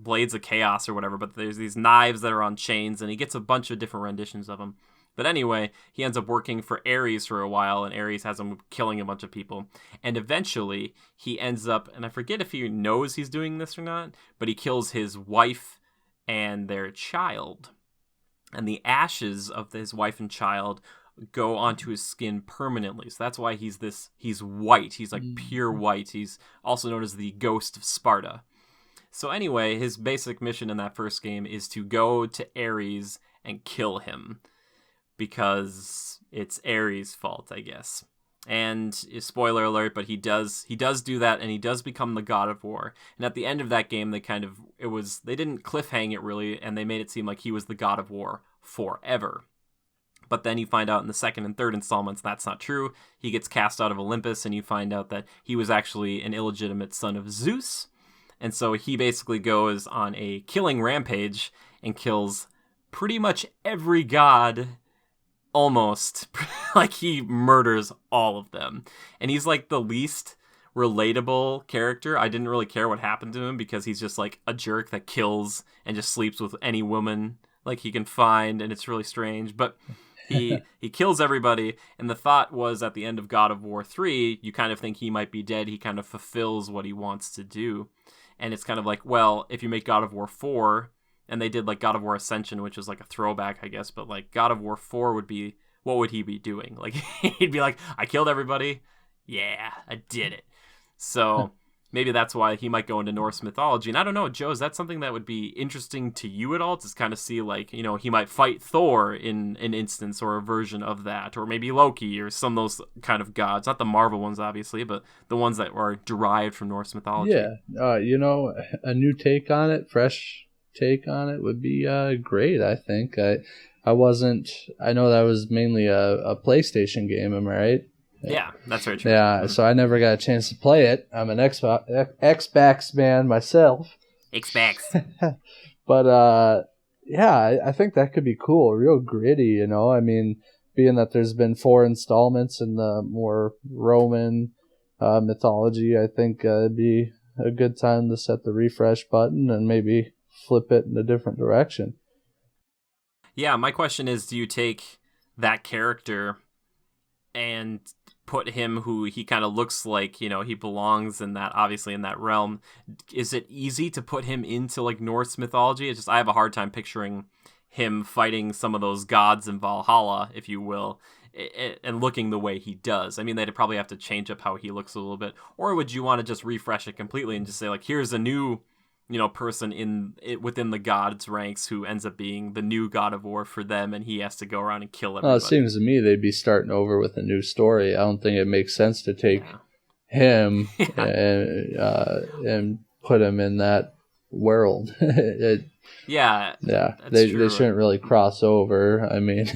blades of chaos or whatever, but there's these knives that are on chains, and he gets a bunch of different renditions of them. But anyway, he ends up working for Ares for a while, and Ares has him killing a bunch of people. And eventually, he ends up, and I forget if he knows he's doing this or not, but he kills his wife and their child. And the ashes of his wife and child go onto his skin permanently. So that's why he's white. He's like pure white. He's also known as the Ghost of Sparta. So anyway, his basic mission in that first game is to go to Ares and kill him, because it's Ares' fault, I guess. And spoiler alert, but he does do that, and he does become the God of War. And at the end of that game, they didn't cliffhang it really, and they made it seem like he was the God of War forever. But then you find out in the second and third installments that's not true. He gets cast out of Olympus, and you find out that he was actually an illegitimate son of Zeus. And so he basically goes on a killing rampage and kills pretty much every god. Almost. Like, he murders all of them. And he's like the least relatable character. I didn't really care what happened to him, because he's just like a jerk that kills and just sleeps with any woman like he can find, and it's really strange. But he kills everybody, and the thought was at the end of God of War 3, you kind of think he might be dead. He kind of fulfills what he wants to do. And it's kind of like, well, if you make God of War 4... and they did like God of War Ascension, which was like a throwback, I guess. But like God of War 4 would be, what would he be doing? Like, he'd be like, I killed everybody. Yeah, I did it. So maybe that's why he might go into Norse mythology. And I don't know, Joe, is that something that would be interesting to you at all? To kind of see, like, he might fight Thor in an instance or a version of that. Or maybe Loki or some of those kind of gods. Not the Marvel ones, obviously, but the ones that are derived from Norse mythology. Yeah, a new take on it, fresh take on it would be great. I think I know that was mainly a PlayStation game, am I right? Yeah, that's very true. Yeah, so I never got a chance to play it. I'm an Xbox man myself. Xbox. But I think that could be cool, real gritty, I mean, being that there's been 4 installments in the more Roman mythology, I think it'd be a good time to set the refresh button and maybe flip it in a different direction. Yeah, my question is, do you take that character and put him who he kind of looks like, he belongs in that, obviously in that realm. Is it easy to put him into like Norse mythology? It's just, I have a hard time picturing him fighting some of those gods in Valhalla, if you will, and looking the way he does. I mean, they'd probably have to change up how he looks a little bit. Or would you want to just refresh it completely and just say like, here's a new person within the gods ranks who ends up being the new god of war for them, and he has to go around and kill everybody. Well, it seems to me they'd be starting over with a new story. I don't think it makes sense to take him and put him in that world. They shouldn't really cross over. I mean,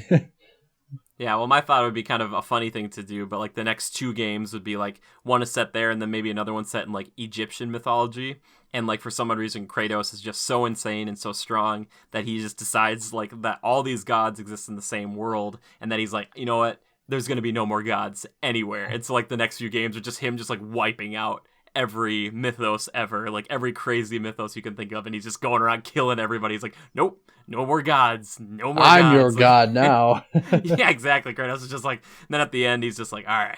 yeah, well, my thought would be kind of a funny thing to do, but like the next 2 games would be like one is set there and then maybe another one set in like Egyptian mythology. And like for some reason, Kratos is just so insane and so strong that he just decides like that all these gods exist in the same world, and that he's like, you know what? There's going to be no more gods anywhere. And so like the next few games are just him just like wiping out every mythos ever, like every crazy mythos you can think of, and he's just going around killing everybody. He's like, nope, no more gods, no more I'm gods. your god now. Yeah, exactly. Kratos is just like, then at the end he's just like, all right,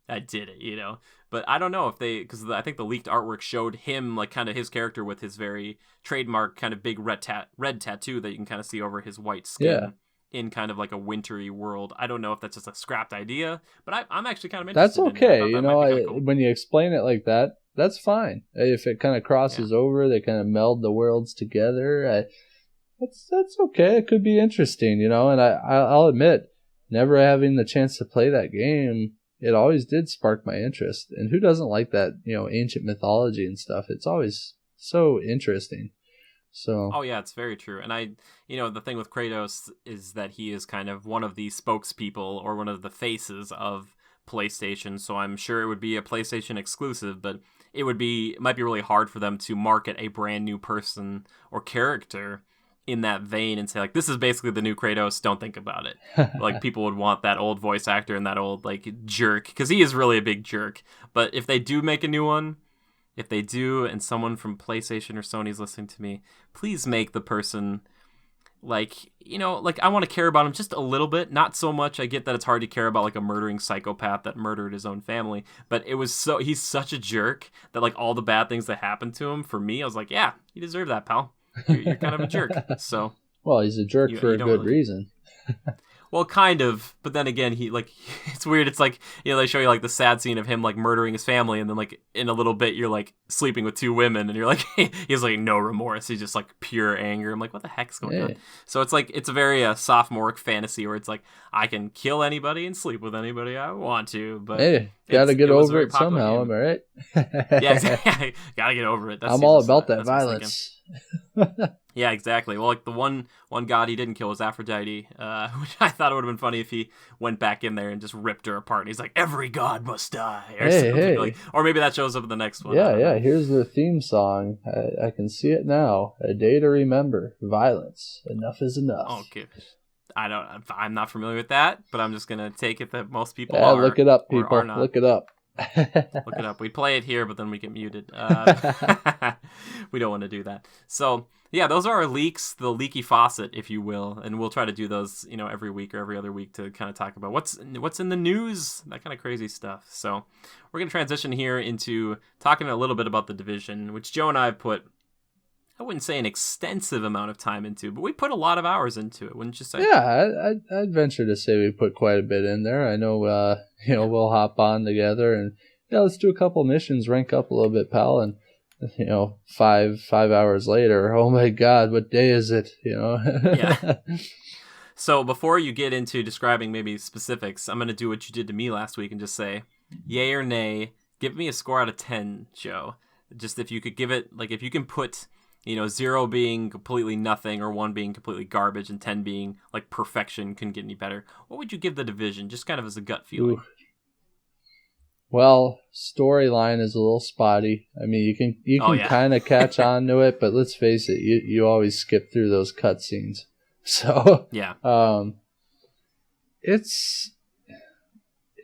I did it, But I don't know if because I think the leaked artwork showed him like kind of his character with his very trademark kind of big red tattoo that you can kind of see over his white skin in kind of like a wintry world. I don't know if that's just a scrapped idea, but I'm actually kind of interested. That's okay. In it. Cool. When you explain it like that, that's fine. If it kind of crosses over, they kind of meld the worlds together. That's okay. It could be interesting, and I'll admit, never having the chance to play that game, it always did spark my interest. And who doesn't like that, ancient mythology and stuff? It's always so interesting. So. Oh yeah, it's very true. And the thing with Kratos is that he is kind of one of the spokespeople or one of the faces of PlayStation. So I'm sure it would be a PlayStation exclusive, but it might be really hard for them to market a brand new person or character in that vein and say like, this is basically the new Kratos, don't think about it. Like people would want that old voice actor and that old like jerk, because he is really a big jerk. But if they do make a new one, if they do, and someone from PlayStation or Sony's listening to me, please make the person like I want to care about him just a little bit, not so much. I get that it's hard to care about like a murdering psychopath that murdered his own family, but he's such a jerk that like all the bad things that happened to him, for me, I was like, yeah, you deserve that, pal. You're kind of a jerk. So well, he's a jerk for a good reason. Well, kind of, but then again, he like it's weird. It's like they show you like the sad scene of him like murdering his family, and then like in a little bit you're like sleeping with 2 women, and you're like he's like no remorse. He's just like pure anger. I'm like, what the heck's going on? So it's like it's a very sophomoric fantasy where it's like I can kill anybody and sleep with anybody I want to, but gotta get over it somehow. Am I right? Yeah, exactly. Gotta get over it. I'm all about that violence. Yeah, exactly. Well, like the one god he didn't kill was Aphrodite, which I thought it would have been funny if he went back in there and just ripped her apart. And he's like, every god must die. Or or maybe that shows up in the next one. Yeah. Here's the theme song. I can see it now. A day to remember. Violence. Enough is enough. Okay. I'm not familiar with that, but I'm just gonna take it that most people are. Look it up, people. Look it up. Look it up. We play it here, but then we get muted. We don't want to do that. So yeah, those are our leaks, the leaky faucet, if you will, and we'll try to do those, every week or every other week to kind of talk about what's in the news, that kind of crazy stuff. So we're gonna transition here into talking a little bit about The Division, which Joe and I have put, I wouldn't say an extensive amount of time into, but we put a lot of hours into it, wouldn't you say? Yeah, I'd venture to say we put quite a bit in there. I know, we'll hop on together and let's do a couple missions, rank up a little bit, pal. And 5 hours later, oh my God, what day is it? Yeah. So before you get into describing maybe specifics, I'm gonna do what you did to me last week and just say, yay or nay. Give me a score out of 10, Joe. Just if you could give it, like if you can put 0 being completely nothing or 1 being completely garbage and 10 being like perfection, couldn't get any better, what would you give The Division, just kind of as a gut feeling? Ooh. Well, storyline is a little spotty. I mean, you can kind of catch on to it, but let's face it, you always skip through those cutscenes. So yeah, it's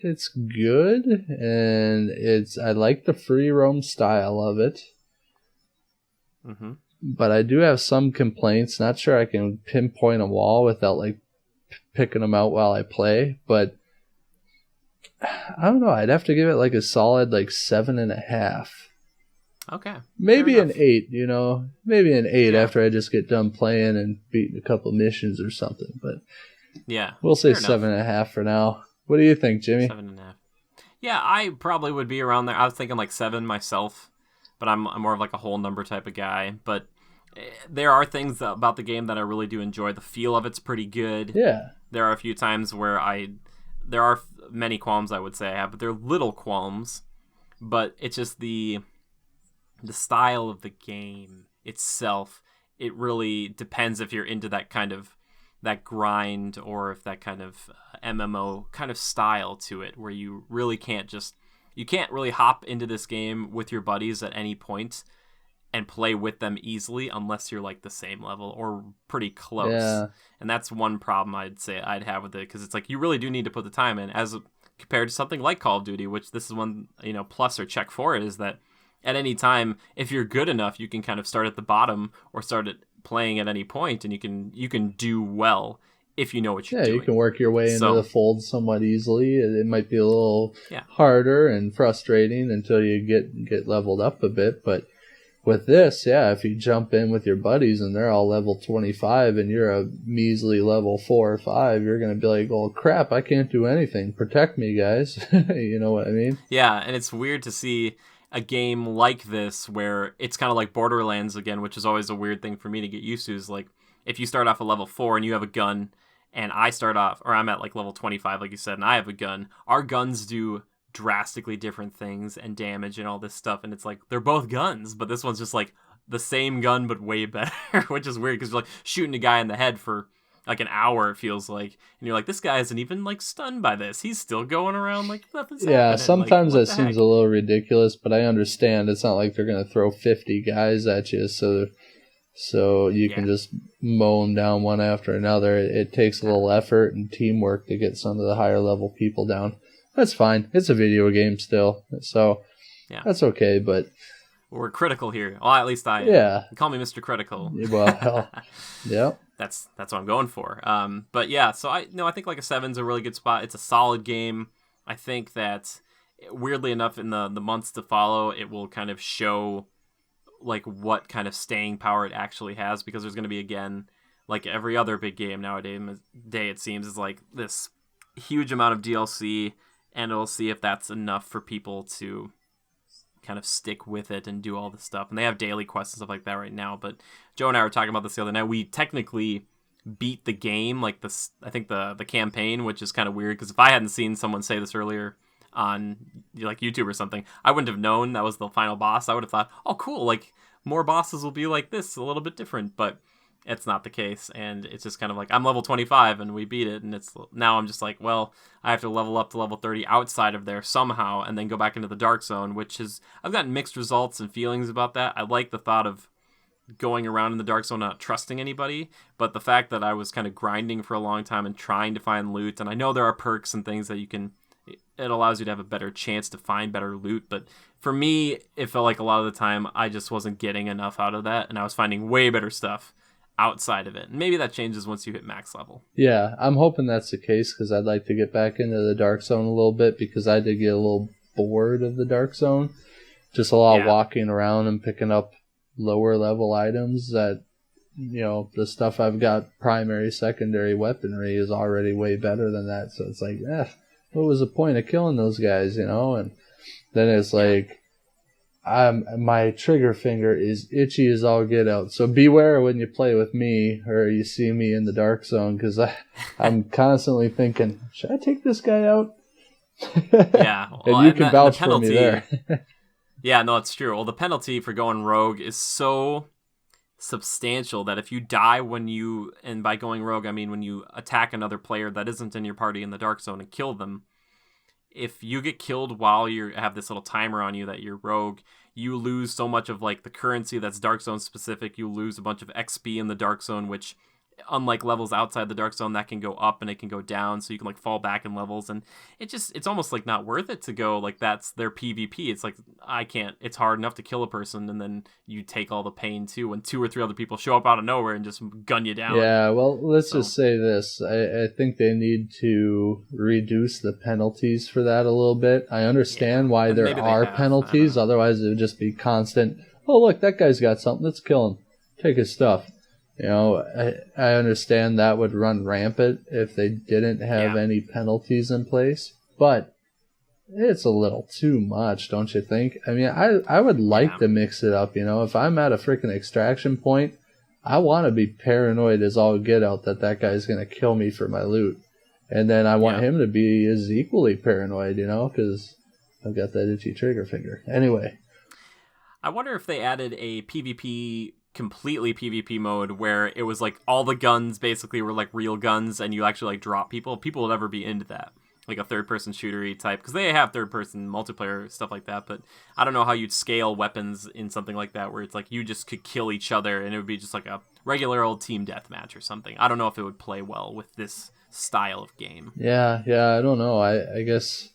good, and I like the free roam style of it. Mm-hmm. but I do have some complaints. Not sure I can pinpoint them all without like picking them out while I play, but I don't know. I'd have to give it like a solid like 7.5. Okay. Maybe an 8, you know, maybe an 8 Yeah. after I just get done playing and beating a couple missions or something. But yeah, we'll say fair enough. 7.5 for now. What do you think, Jimmy? 7.5. Yeah, I probably would be around there. I was thinking like 7 myself, but I'm more of like a whole number type of guy. But there are things about the game that I really do enjoy. The feel of it's pretty good. Yeah. There are a few times where there are many qualms I would say I have, but they're little qualms. But it's just the style of the game itself. It really depends if you're into that kind of that grind or if that kind of MMO kind of style to it, where you really can't really hop into this game with your buddies at any point and play with them easily unless you're like the same level or pretty close. Yeah. And that's one problem I'd say I'd have with it, because it's like you really do need to put the time in as compared to something like Call of Duty, which this is one, plus or check for it, is that at any time, if you're good enough, you can kind of start at the bottom or start at playing at any point, and you can do well if you know what you're doing. Yeah, you can work your way into the fold somewhat easily. It might be a little harder and frustrating until you get leveled up a bit, but with this, if you jump in with your buddies and they're all level 25 and you're a measly level 4 or 5, you're going to be like, oh crap, I can't do anything. Protect me, guys. You know what I mean? Yeah, and it's weird to see a game like this where it's kind of like Borderlands again, which is always a weird thing for me to get used to, is like if you start off at level 4 and you have a gun, and I start off, or I'm at like level 25 like you said, and I have a gun, our guns do drastically different things and damage and all this stuff, and it's like they're both guns, but this one's just like the same gun but way better, which is weird because you're like shooting a guy in the head for like an hour, it feels like, and you're like, this guy isn't even like stunned by this, he's still going around like nothing's happening. Sometimes like, that seems a little ridiculous, but I understand it's not like they're going to throw 50 guys at you so you can just mow them down one after another. It takes a little effort and teamwork to get some of the higher level people down. That's fine. It's a video game still, so that's okay. But we're critical here. Well, at least I am. Yeah. Call me Mr. Critical. Well, yeah. That's what I'm going for. But yeah, so I think like a 7's a really good spot. It's a solid game. I think that weirdly enough, in the months to follow, it will kind of show like what kind of staying power it actually has, because there's going to be, again, like every other big game nowadays, it seems, is like this huge amount of DLC. And we'll see if that's enough for people to kind of stick with it and do all this stuff. And they have daily quests and stuff like that right now. But Joe and I were talking about this the other night. We technically beat the game, like this, I think the campaign, which is kind of weird because if I hadn't seen someone say this earlier on like YouTube or something, I wouldn't have known that was the final boss. I would have thought, oh cool, like more bosses will be like this, a little bit different, but it's not the case. And it's just kind of like, I'm level 25 and we beat it, and it's now I'm just like, well, I have to level up to level 30 outside of there somehow and then go back into the dark zone, which is, I've gotten mixed results and feelings about that. I like the thought of going around in the dark zone not trusting anybody, but the fact that I was kind of grinding for a long time and trying to find loot, and I know there are perks and things that it allows you to have a better chance to find better loot, but for me it felt like a lot of the time I just wasn't getting enough out of that, and I was finding way better stuff outside of it. And maybe that changes once you hit max level. Yeah, I'm hoping that's the case, because I'd like to get back into the dark zone a little bit, because I did get a little bored of the dark zone. Just a lot of walking around and picking up lower level items that, the stuff I've got primary, secondary weaponry is already way better than that. So it's like, what was the point of killing those guys, And then it's like, my trigger finger is itchy as all get out. So beware when you play with me or you see me in the dark zone, because I'm constantly thinking, should I take this guy out? Yeah. Well, and you can vouch for me there. Yeah, no, it's true. Well, the penalty for going rogue is so substantial that if you die and by going rogue, I mean when you attack another player that isn't in your party in the dark zone and kill them, if you get killed while you have this little timer on you that you're rogue, you lose so much of like the currency that's dark zone specific. You lose a bunch of XP in the dark zone, which unlike levels outside the dark zone that can go up and it can go down, so you can like fall back in levels, and it's almost like not worth it to go like that's their PvP. It's like it's hard enough to kill a person, and then you take all the pain too when 2 or 3 other people show up out of nowhere and just gun you down. Yeah, well, let's just say this. I think they need to reduce the penalties for that a little bit. I understand why and there are penalties, otherwise it would just be constant, oh look, that guy's got something, let's kill him. Take his stuff. You know, I understand that would run rampant if they didn't have any penalties in place, but it's a little too much, don't you think? I mean, I would like to mix it up, you know. If I'm at a freaking extraction point, I want to be paranoid as all get out that guy's going to kill me for my loot. And then I want him to be as equally paranoid, you know, because I've got that itchy trigger finger. Anyway. I wonder if they added a completely PvP mode where it was like all the guns basically were like real guns and you actually like drop people. People would ever be into that, like a third-person shootery type, because they have third-person multiplayer stuff like that, but I don't know how you'd scale weapons in something like that where it's like you just could kill each other and it would be just like a regular old team deathmatch or something. I don't know if it would play well with this style of game. Yeah, I don't know. I guess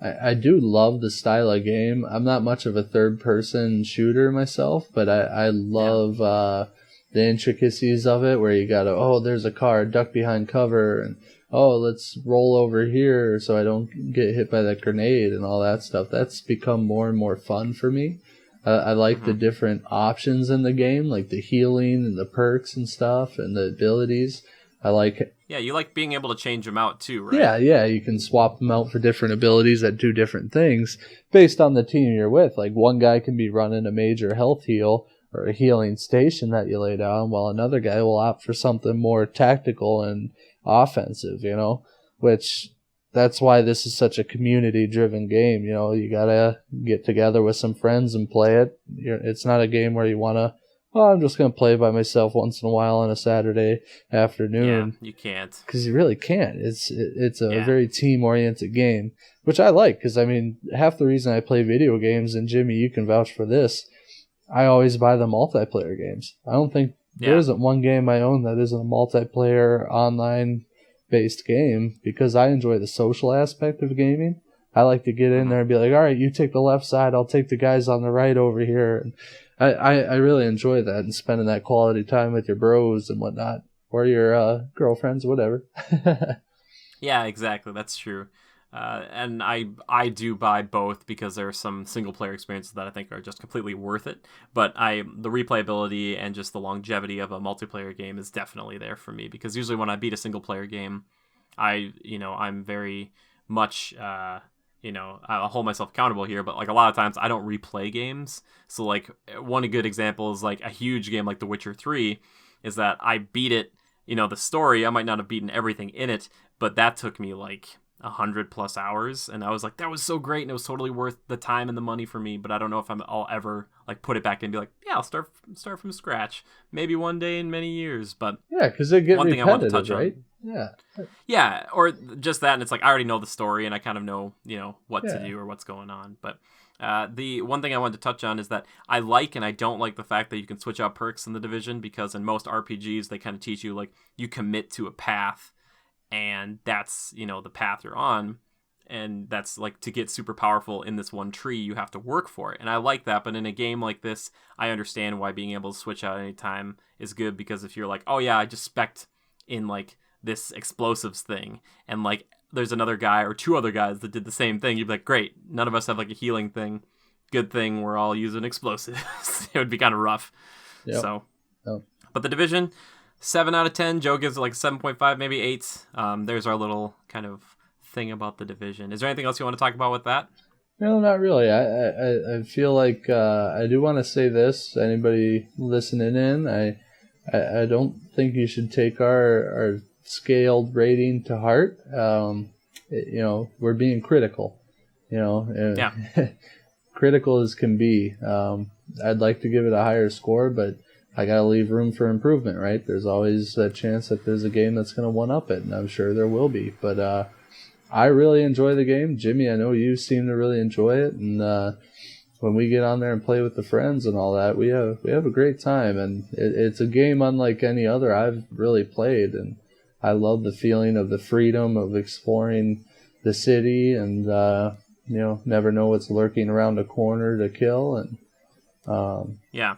I do love the style of game. I'm not much of a third-person shooter myself, but I love the intricacies of it, where you gotta, there's a car, duck behind cover, and let's roll over here so I don't get hit by that grenade and all that stuff. That's become more and more fun for me. I like the different options in the game, like the healing and the perks and stuff and the abilities. I like... Yeah, you like being able to change them out too, right? Yeah, you can swap them out for different abilities that do different things based on the team you're with. Like one guy can be running a major health heal or a healing station that you lay down, while another guy will opt for something more tactical and offensive, you know, which that's why this is such a community-driven game. You know, you gotta get together with some friends and play it. It's not a game where you want to, I'm just going to play by myself once in a while on a Saturday afternoon. Yeah, you can't. Because you really can't. It's a very team-oriented game, which I like, because, I mean, half the reason I play video games, and Jimmy, you can vouch for this, I always buy the multiplayer games. I don't think there isn't one game I own that isn't a multiplayer, online-based game, because I enjoy the social aspect of gaming. I like to get in there and be like, all right, you take the left side, I'll take the guys on the right over here. And I really enjoy that, and spending that quality time with your bros and whatnot, or your girlfriends, whatever. Yeah, exactly. That's true. And I do buy both because there are some single player experiences that I think are just completely worth it. But the replayability and just the longevity of a multiplayer game is definitely there for me, because usually when I beat a single player game, I'm very much I'll hold myself accountable here, but like a lot of times I don't replay games. So like one good example is like a huge game like The Witcher 3 is that I beat it, the story, I might not have beaten everything in it, but that took me like 100+ hours, and I was like, that was so great, and it was totally worth the time and the money for me. But I don't know if I'll ever like put it back and be like, yeah, I'll start from scratch, maybe one day in many years. But yeah, because they get one thing I want to touch right? on, yeah, or just that, and it's like I already know the story and I kind of know what to do or what's going on. But the one thing I wanted to touch on is that I like and I don't like the fact that you can switch out perks in the Division, because in most RPGs they kind of teach you like you commit to a path, and that's the path you're on, and that's like to get super powerful in this one tree you have to work for it, and I like that. But in a game like this, I understand why being able to switch out anytime is good, because if you're like, oh yeah, I just spec'd in like this explosives thing, and like there's another guy or 2 other guys that did the same thing, you'd be like, great, none of us have like a healing thing, good thing we're all using explosives. It would be kind of rough. But the Division, 7 out of 10. Joe gives it like 7.5, maybe 8. There's our little kind of thing about the Division. Is there anything else you want to talk about with that? No, not really. I feel like I do want to say this. Anybody listening in, I don't think you should take our scaled rating to heart. We're being critical. Critical as can be. I'd like to give it a higher score, but I gotta leave room for improvement, right? There's always a chance that there's a game that's gonna one-up it, and I'm sure there will be. But I really enjoy the game. Jimmy, I know you seem to really enjoy it, and when we get on there and play with the friends and all that, we have a great time, and it's a game unlike any other I've really played, and I love the feeling of the freedom of exploring the city, and never know what's lurking around a corner to kill, and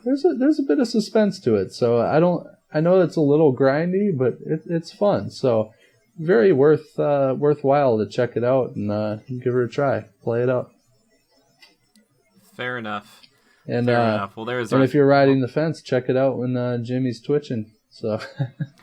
there's a bit of suspense to it. So I know it's a little grindy, but it's fun. So very worthwhile to check it out and give it a try, play it out. Fair enough. And Fair enough. Well, if you're riding the fence, check it out when Jimmy's twitching. So.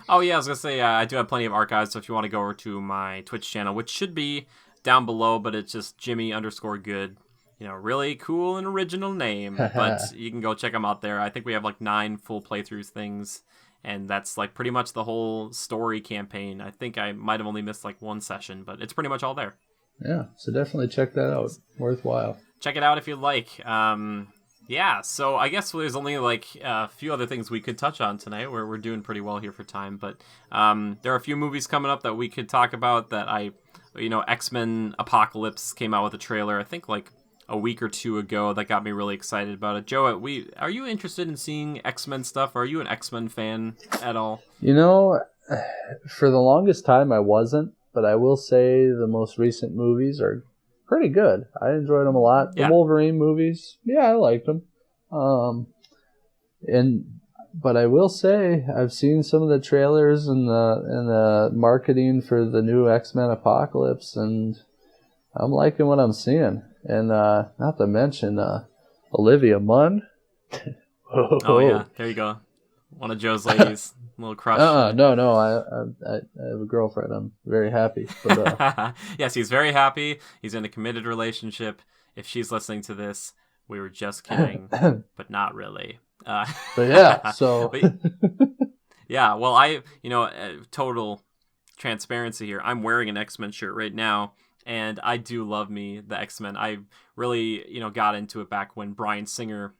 Oh yeah, I was gonna say I do have plenty of archives. So if you want to go over to my Twitch channel, which should be down below, but it's just Jimmy_good. Really cool and original name. But you can go check them out there. I think we have like 9 full playthroughs things, and that's like pretty much the whole story campaign. I think I might have only missed like 1 session, but it's pretty much all there. Yeah, so definitely check that out. Worthwhile. Check it out if you'd like. So I guess there's only like a few other things we could touch on tonight. We're doing pretty well here for time, but there are a few movies coming up that we could talk about that X-Men Apocalypse came out with a trailer, I think like a week or 2 ago, that got me really excited about it. Joe, are you interested in seeing X-Men stuff? Are you an X-Men fan at all? For the longest time I wasn't, but I will say the most recent movies are pretty good. I enjoyed them a lot. Yeah. The Wolverine movies, I liked them. But I will say I've seen some of the trailers and the marketing for the new X-Men Apocalypse, and I'm liking what I'm seeing. And not to mention Olivia Munn. Oh yeah, there you go. One of Joe's ladies. Little crush. No. I have a girlfriend. I'm very happy. But, yes, he's very happy. He's in a committed relationship. If she's listening to this, we were just kidding, but not really. But yeah, so. Yeah, well, total transparency here. I'm wearing an X-Men shirt right now, and I do love me the X-Men. I really, got into it back when Bryan Singer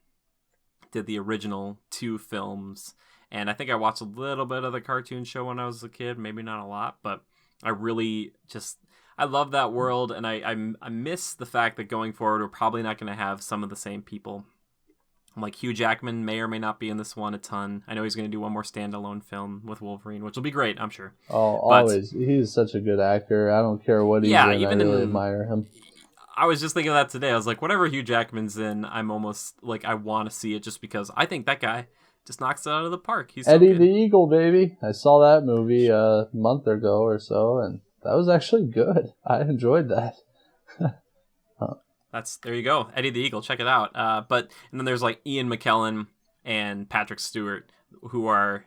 did the original 2 films. And I think I watched a little bit of the cartoon show when I was a kid, maybe not a lot, but I really I love that world, and I miss the fact that going forward we're probably not going to have some of the same people. Like Hugh Jackman may or may not be in this one a ton. I know he's going to do one more standalone film with Wolverine, which will be great, I'm sure. Oh, always. He's such a good actor. I don't care what he's in. I really admire him. I was just thinking of that today. I was like, whatever Hugh Jackman's in, I'm almost like I want to see it just because I think that guy just knocks it out of the park. He's Eddie the Eagle, baby. I saw that movie a month ago or so, and that was actually good. I enjoyed that. There you go, Eddie the Eagle. Check it out. And then there's like Ian McKellen and Patrick Stewart, who are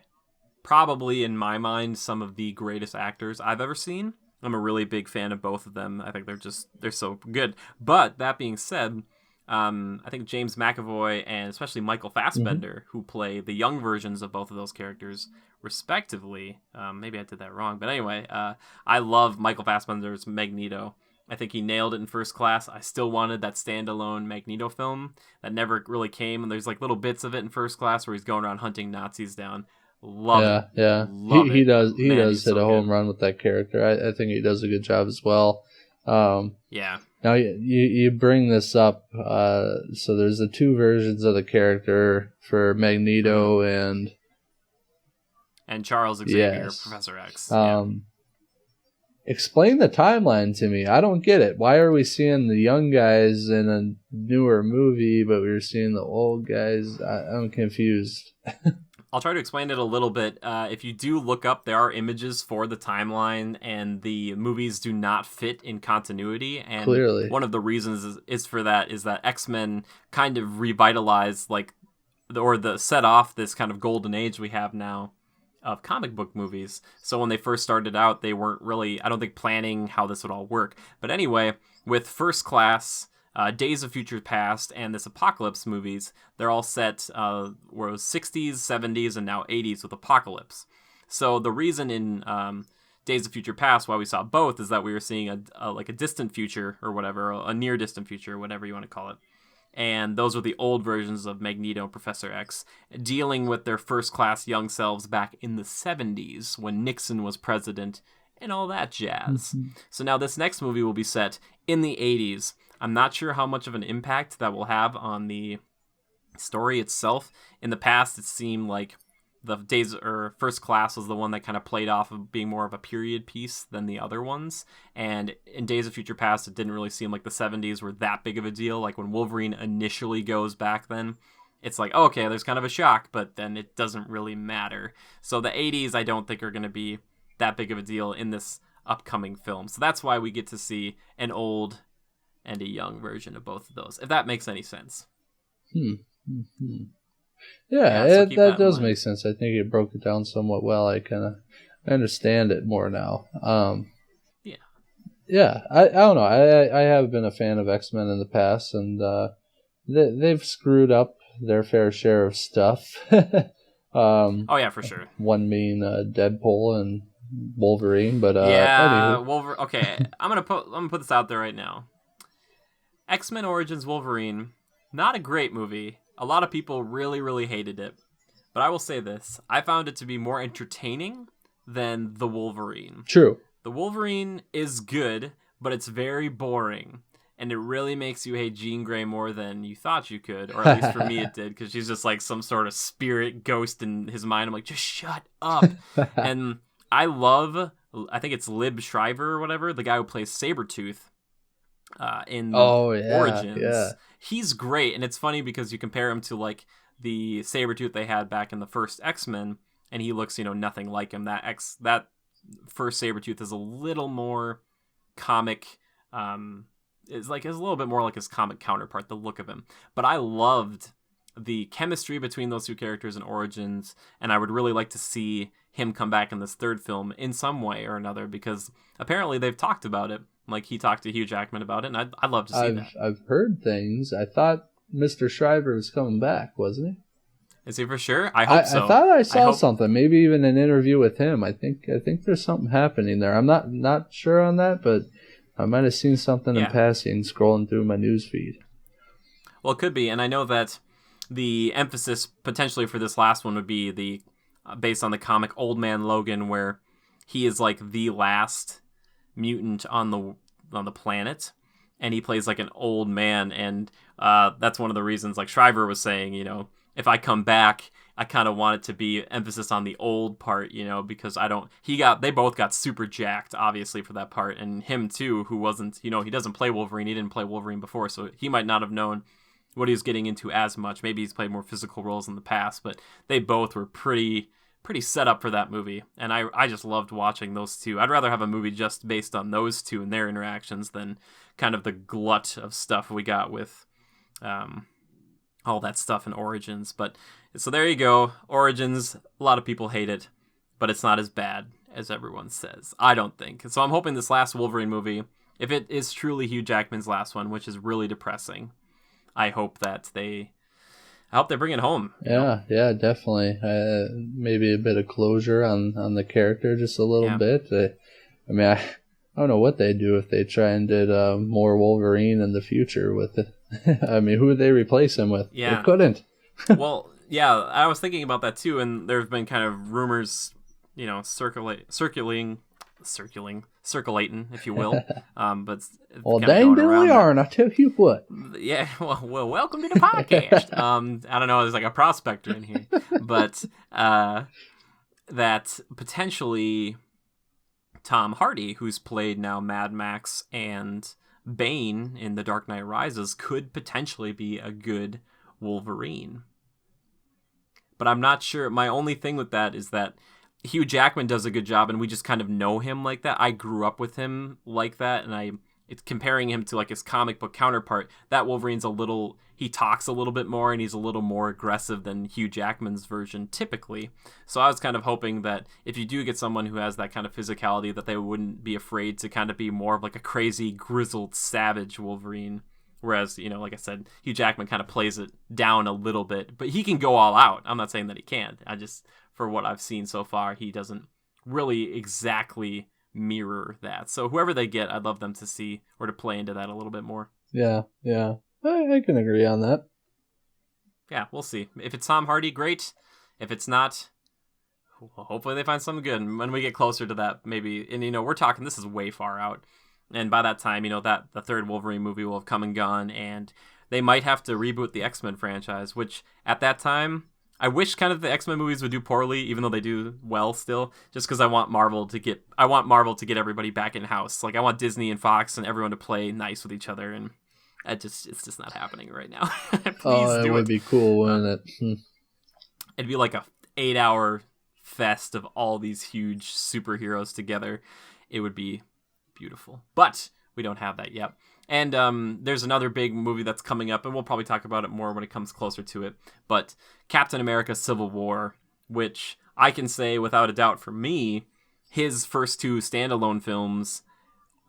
probably in my mind some of the greatest actors I've ever seen. I'm a really big fan of both of them. I think they're so good. But that being said, I think James McAvoy and especially Michael Fassbender, who play the young versions of both of those characters, respectively. Maybe I did that wrong, but anyway, I love Michael Fassbender's Magneto. I think he nailed it in First Class. I still wanted that standalone Magneto film that never really came, and there's like little bits of it in First Class where he's going around hunting Nazis down. Love it. Yeah. He does hit a home run with that character. I think he does a good job as well. Yeah. Now you bring this up. So there's the 2 versions of the character for Magneto and Charles Xavier, Professor X. Explain the timeline to me. I don't get it. Why are we seeing the young guys in a newer movie, but we're seeing the old guys? I'm confused. I'll try to explain it a little bit. If you do look up, there are images for the timeline, and the movies do not fit in continuity. And clearly, one of the reasons is for that is that X-Men kind of revitalized, set off this kind of golden age we have now of comic book movies. So when they first started out, they weren't really, I don't think, planning how this would all work. But anyway, with First Class, Days of Future Past, and this Apocalypse movies, they're all set where it was 60s, 70s, and now 80s with Apocalypse. So the reason in Days of Future Past why we saw both is that we were seeing a distant future or whatever, a near distant future, whatever you want to call it. And those are the old versions of Magneto and Professor X dealing with their first-class young selves back in the 70s when Nixon was president and all that jazz. Mm-hmm. So now this next movie will be set in the 80s. I'm not sure how much of an impact that will have on the story itself. In the past, it seemed like First Class was the one that kind of played off of being more of a period piece than the other ones. And in Days of Future Past, it didn't really seem like the 70s were that big of a deal. Like when Wolverine initially goes back then, it's like, okay, there's kind of a shock, but then it doesn't really matter. So the 80s, I don't think are going to be that big of a deal in this upcoming film. So that's why we get to see an old and a young version of both of those, if that makes any sense. Mm-hmm. So that does make sense. I think it broke it down somewhat well. I understand it more now. I don't know. I have been a fan of X-Men in the past, and they've screwed up their fair share of stuff. For sure. One being Deadpool and Wolverine, but Wolverine. Okay, I'm gonna put this out there right now. X-Men Origins Wolverine, not a great movie. A lot of people really, really hated it. But I will say this. I found it to be more entertaining than the Wolverine. True. The Wolverine is good, but it's very boring. And it really makes you hate Jean Grey more than you thought you could. Or at least for me it did, because she's just like some sort of spirit ghost in his mind. I'm like, just shut up. And I think it's Lib Schreiber or whatever, the guy who plays Sabretooth in Origins. Yeah. He's great, and it's funny because you compare him to like the Sabretooth they had back in the first X-Men, and he looks, nothing like him. That first Sabretooth is a little more comic, is a little bit more like his comic counterpart, the look of him. But I loved the chemistry between those two characters in Origins, and I would really like to see him come back in this third film in some way or another, because apparently they've talked about it. Like, he talked to Hugh Jackman about it, and I'd love to see that. I've heard things. I thought Mr. Schreiber was coming back, wasn't he? Is he for sure? I hope so. I thought I saw something, maybe even an interview with him. I think there's something happening there. I'm not sure on that, but I might have seen something in passing scrolling through my news feed. Well, it could be, and I know that the emphasis potentially for this last one would be based on the comic Old Man Logan, where he is like the last mutant on the planet, and he plays like an old man, and that's one of the reasons, like Shriver was saying, if I come back, I kind of want it to be emphasis on the old part, because they both got super jacked, obviously, for that part, and him too, who wasn't, he doesn't play Wolverine, he didn't play Wolverine before, so he might not have known what he was getting into as much. Maybe he's played more physical roles in the past, but they both were pretty set up for that movie, and I just loved watching those two. I'd rather have a movie just based on those two and their interactions than kind of the glut of stuff we got with all that stuff in Origins. But so there you go, Origins. A lot of people hate it, but it's not as bad as everyone says, I don't think. So I'm hoping this last Wolverine movie, if it is truly Hugh Jackman's last one, which is really depressing, I hope they bring it home. Yeah, definitely. Maybe a bit of closure on the character, just a little bit. I don't know what they'd do if they try and did more Wolverine in the future with it. I mean, who would they replace him with? Yeah. They couldn't. Well, yeah, I was thinking about that too, and there's been kind of rumors, circulating, if you will. But well, dang Billy Arn, I tell you what. Yeah, well, welcome to the podcast. I don't know, there's like a prospector in here, but that potentially Tom Hardy, who's played now Mad Max and Bane in The Dark Knight Rises, could potentially be a good Wolverine. But I'm not sure. My only thing with that is that Hugh Jackman does a good job, and we just kind of know him like that. I grew up with him like that, and it's comparing him to like his comic book counterpart. That Wolverine's he talks a little bit more, and he's a little more aggressive than Hugh Jackman's version typically. So I was kind of hoping that if you do get someone who has that kind of physicality, that they wouldn't be afraid to kind of be more of like a crazy, grizzled, savage Wolverine. Whereas, like I said, Hugh Jackman kind of plays it down a little bit, but he can go all out. I'm not saying that he can't. For what I've seen so far, he doesn't really exactly mirror that. So whoever they get, I'd love them to see or to play into that a little bit more. Yeah. I can agree on that. Yeah, we'll see. If it's Tom Hardy, great. If it's not, hopefully they find something good. And when we get closer to that, maybe, and we're talking, this is way far out. And by that time, that the third Wolverine movie will have come and gone, and they might have to reboot the X-Men franchise, which at that time, I wish kind of the X-Men movies would do poorly, even though they do well still, just because I want Marvel to get everybody back in house. Like, I want Disney and Fox and everyone to play nice with each other, and it's just not happening right now. Please it would be cool, wouldn't it? It'd be like a 8-hour fest of all these huge superheroes together. It would be beautiful, but we don't have that yet. And there's another big movie that's coming up, and we'll probably talk about it more when it comes closer to it. But Captain America Civil War, which I can say without a doubt for me, his first two standalone films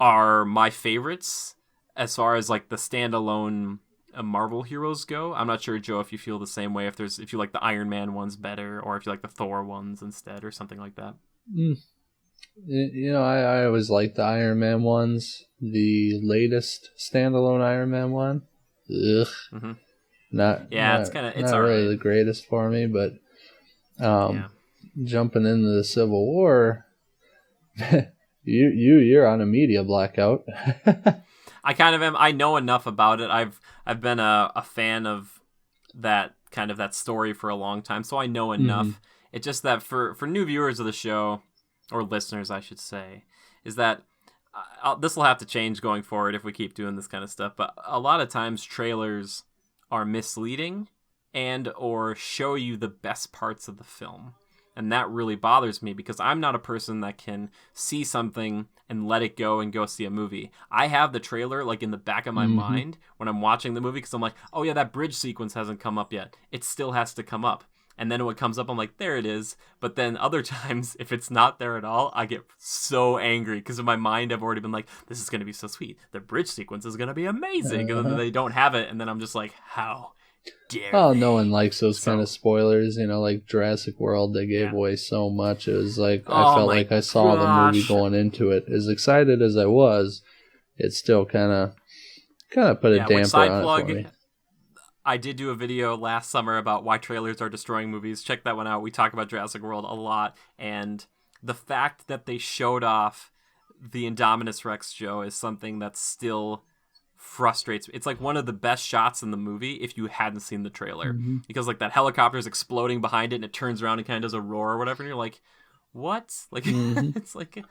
are my favorites as far as like the standalone Marvel heroes go. I'm not sure, Joe, if you feel the same way, if you like the Iron Man ones better, or if you like the Thor ones instead, or something like that. I always liked the Iron Man ones. The latest standalone Iron Man one, Mm-hmm. It's not really the greatest for me. But jumping into the Civil War, you're on a media blackout. I kind of am. I know enough about it. I've been a fan of that story for a long time, so I know enough. Mm-hmm. It's just that for new viewers of the show, or listeners, I should say, is that this will have to change going forward if we keep doing this kind of stuff. But a lot of times trailers are misleading and or show you the best parts of the film. And that really bothers me because I'm not a person that can see something and let it go and go see a movie. I have the trailer like in the back of my mind when I'm watching the movie because I'm like, oh yeah, that bridge sequence hasn't come up yet. It still has to come up. And then when it comes up, I'm like, there it is. But then other times, if it's not there at all, I get so angry because in my mind, I've already been like, this is going to be so sweet. The bridge sequence is going to be amazing. And then they don't have it. And then I'm just like, how dare they? No one likes those kind of spoilers. Like Jurassic World, they gave away so much. It was like, I felt like I saw the movie going into it. As excited as I was, it still kind of put a damper on it for me. I did do a video last summer about why trailers are destroying movies. Check that one out. We talk about Jurassic World a lot. And the fact that they showed off the Indominus Rex, Joe, is something that still frustrates me. It's like one of the best shots in the movie if you hadn't seen the trailer. Mm-hmm. Because like that helicopter is exploding behind it and it turns around and kind of does a roar or whatever. And you're like, what? Like, it's like,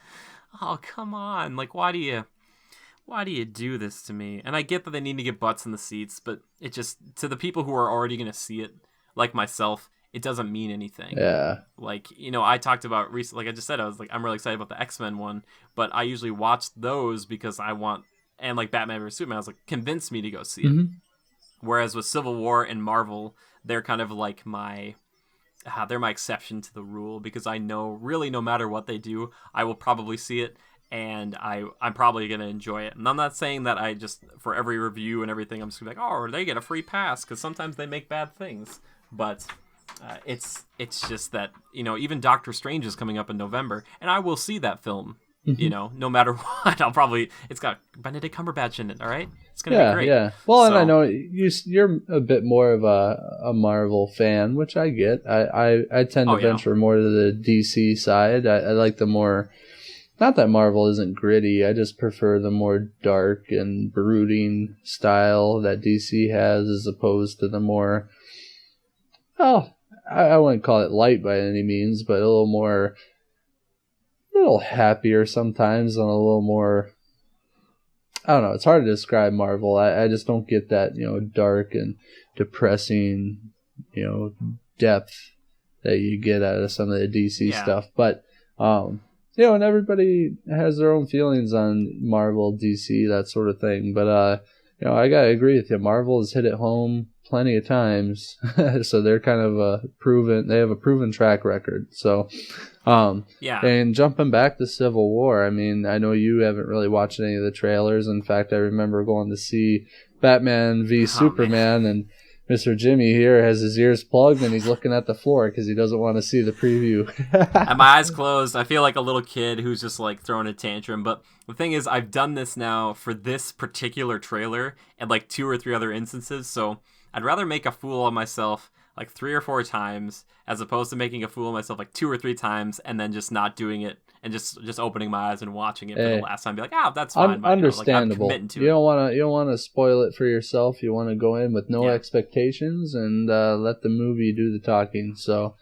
oh, come on. Like, why do you do this to me? And I get that they need to get butts in the seats, but it just, to the people who are already going to see it, like myself, it doesn't mean anything. Yeah. Like, I talked about recently, like I just said, I was like, I'm really excited about the X-Men one, but I usually watch those because I want, and like Batman vs. Superman, I was like, convince me to go see it. Whereas with Civil War and Marvel, they're kind of like they're my exception to the rule because I know really no matter what they do, I will probably see it. And I'm probably going to enjoy it. And I'm not saying that I just, for every review and everything, I'm just going to be like, oh, they get a free pass, because sometimes they make bad things. But it's just that, even Doctor Strange is coming up in November, and I will see that film, no matter what. It's got Benedict Cumberbatch in it, all right? It's going to be great. Yeah, well, and I know you're a bit more of a Marvel fan, which I get. I tend to venture more to the DC side. I like the more... Not that Marvel isn't gritty, I just prefer the more dark and brooding style that DC has as opposed to the more, I wouldn't call it light by any means, but a little happier sometimes and a little more, I don't know, it's hard to describe Marvel. I just don't get that, dark and depressing, depth that you get out of some of the DC stuff. But, and everybody has their own feelings on Marvel, DC, that sort of thing. But, I gotta agree with you. Marvel has hit it home plenty of times. So they're kind of they have a proven track record. So, and jumping back to Civil War, I mean, I know you haven't really watched any of the trailers. In fact, I remember going to see Batman v Superman, and Mr. Jimmy here has his ears plugged and he's looking at the floor because he doesn't want to see the preview. And my eyes closed. I feel like a little kid who's just like throwing a tantrum. But the thing is, I've done this now for this particular trailer and like 2 or 3 other instances. So I'd rather make a fool of myself like 3 or 4 times, as opposed to making a fool of myself like 2 or 3 times and then just not doing it and just opening my eyes and watching it for the last time. Be like, that's fine. Understandable. Like, I'm committing to you don't want to spoil it for yourself. You want to go in with no expectations and let the movie do the talking. So,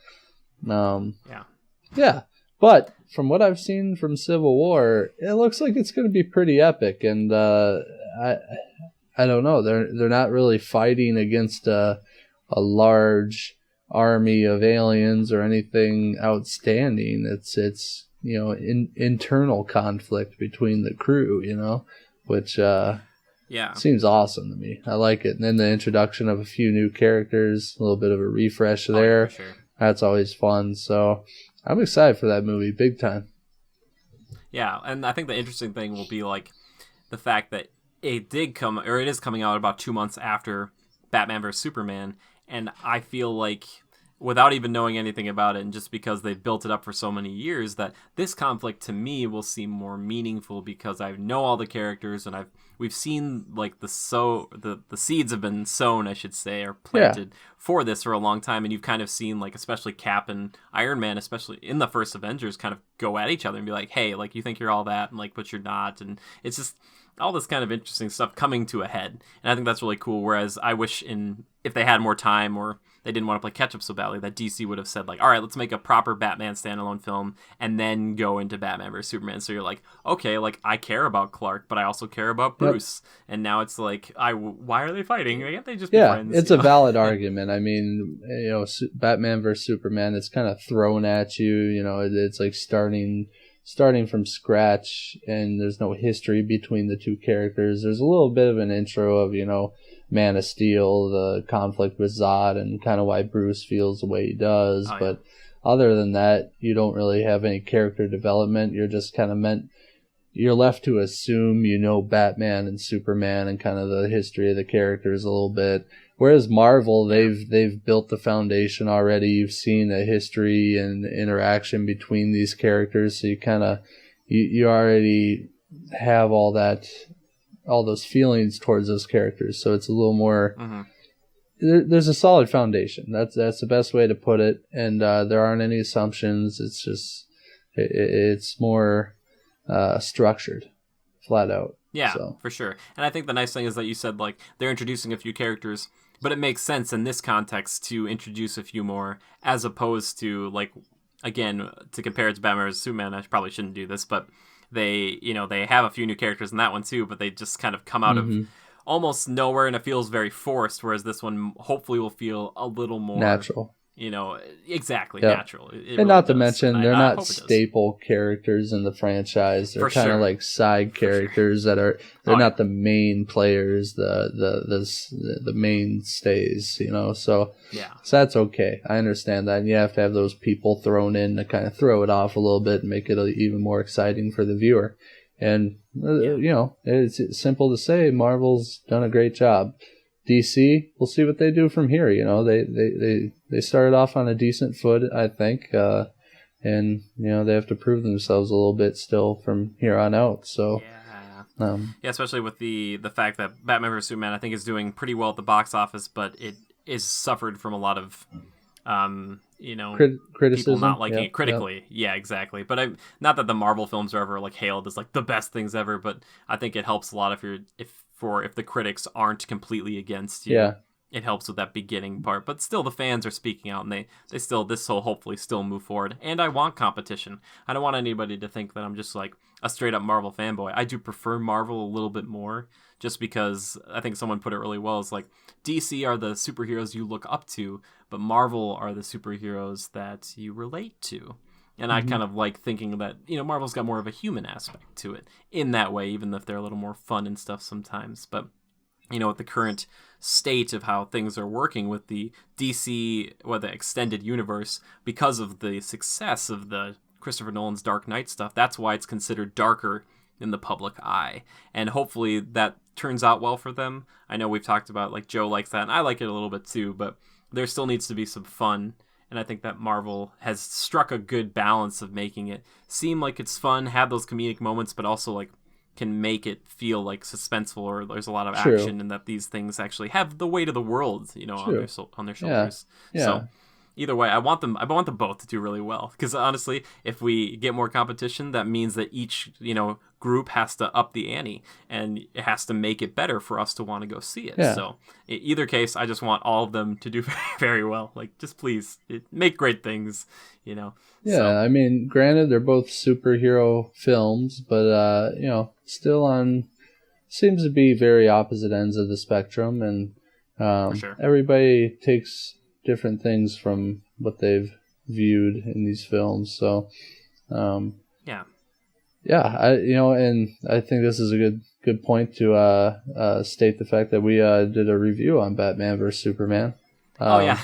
yeah. But from what I've seen from Civil War, it looks like it's going to be pretty epic. And I don't know. They're not really fighting against a large army of aliens or anything outstanding. It's internal conflict between the crew, which seems awesome to me. I like it. And then the introduction of a few new characters, a little bit of a refresh there. Yeah, for sure. That's always fun. So I'm excited for that movie, big time. Yeah, and I think the interesting thing will be like the fact that it is coming out about 2 months after Batman vs Superman, and I feel like, without even knowing anything about it, and just because they've built it up for so many years, that this conflict to me will seem more meaningful because I know all the characters, and we've seen like the seeds have been sown, I should say, or planted for this for a long time, and you've kind of seen, like, especially Cap and Iron Man, especially in the first Avengers, kind of go at each other and be like, hey, like, you think you're all that, and like, but you're not, and it's just all this kind of interesting stuff coming to a head, and I think that's really cool. Whereas I wish if they had more time, or they didn't want to play catch up so badly, that DC would have said, like, all right, let's make a proper Batman standalone film and then go into Batman vs Superman. So you're like, okay, like, I care about Clark, but I also care about Bruce. Yep. And now it's like, why are they fighting? Can't they just be friends? Yeah, it's a valid argument. I mean, Batman vs Superman, it's kind of thrown at you. It's like starting from scratch, and there's no history between the two characters. There's a little bit of an intro of, Man of Steel, the conflict with Zod, and kind of why Bruce feels the way he does. But other than that, you don't really have any character development. You're just kind of you're left to assume Batman and Superman and kind of the history of the characters a little bit. Whereas Marvel, they've built the foundation already. You've seen a history and interaction between these characters, so you kind of you already have all those feelings towards those characters. So it's a little more. Mm-hmm. There's a solid foundation. That's the best way to put it. And there aren't any assumptions. It's just it's more structured, flat out. Yeah, for sure. And I think the nice thing is that you said, like, they're introducing a few characters, but it makes sense in this context to introduce a few more, as opposed to, like, again, to compare it to Batman vs Superman, I probably shouldn't do this, but they have a few new characters in that one too, but they just kind of come out of almost nowhere, and it feels very forced, whereas this one hopefully will feel a little more natural. Exactly, natural. It and really not to does. mention, they're not staple characters in the franchise. They're kind of like side characters that are not the main players, the mainstays, So that's okay. I understand that. And you have to have those people thrown in to kind of throw it off a little bit and make it even more exciting for the viewer. And it's simple to say, Marvel's done a great job. DC, we'll see what they do from here. They started off on a decent foot, I think, and they have to prove themselves a little bit still from here on out. So, especially with the fact that Batman vs Superman, I think, is doing pretty well at the box office, but it is suffered from a lot of criticism, people not liking it critically. Yep. Yeah, exactly. But not that the Marvel films are ever like hailed as like the best things ever, but I think it helps a lot if the critics aren't completely against you. Yeah. It helps with that beginning part, but still the fans are speaking out, and this will hopefully still move forward. And I want competition. I don't want anybody to think that I'm just like a straight up Marvel fanboy. I do prefer Marvel a little bit more, just because I think someone put it really well. It's like DC are the superheroes you look up to, but Marvel are the superheroes that you relate to. And I kind of like thinking that, Marvel's got more of a human aspect to it in that way, even if they're a little more fun and stuff sometimes. But, with the current state of how things are working with the DC, the extended universe, because of the success of the Christopher Nolan's Dark Knight stuff, that's why it's considered darker in the public eye. And hopefully that turns out well for them. I know we've talked about, like, Joe likes that, and I like it a little bit too, but there still needs to be some fun. And I think that Marvel has struck a good balance of making it seem like it's fun, have those comedic moments, but also, like, can make it feel like suspenseful or there's a lot of True. action, and that these things actually have the weight of the world, on their shoulders. Yeah. So either way, I want them both to do really well, because honestly, if we get more competition, that means that each, group has to up the ante, and it has to make it better for us to want to go see it. Yeah. So in either case, I just want all of them to do very well. Like, just please make great things, Yeah, So, I mean, granted, they're both superhero films, but, still seems to be very opposite ends of the spectrum, and for sure. everybody takes different things from what they've viewed in these films. So, and I think this is a good point to state the fact that we did a review on Batman vs Superman. Oh yeah,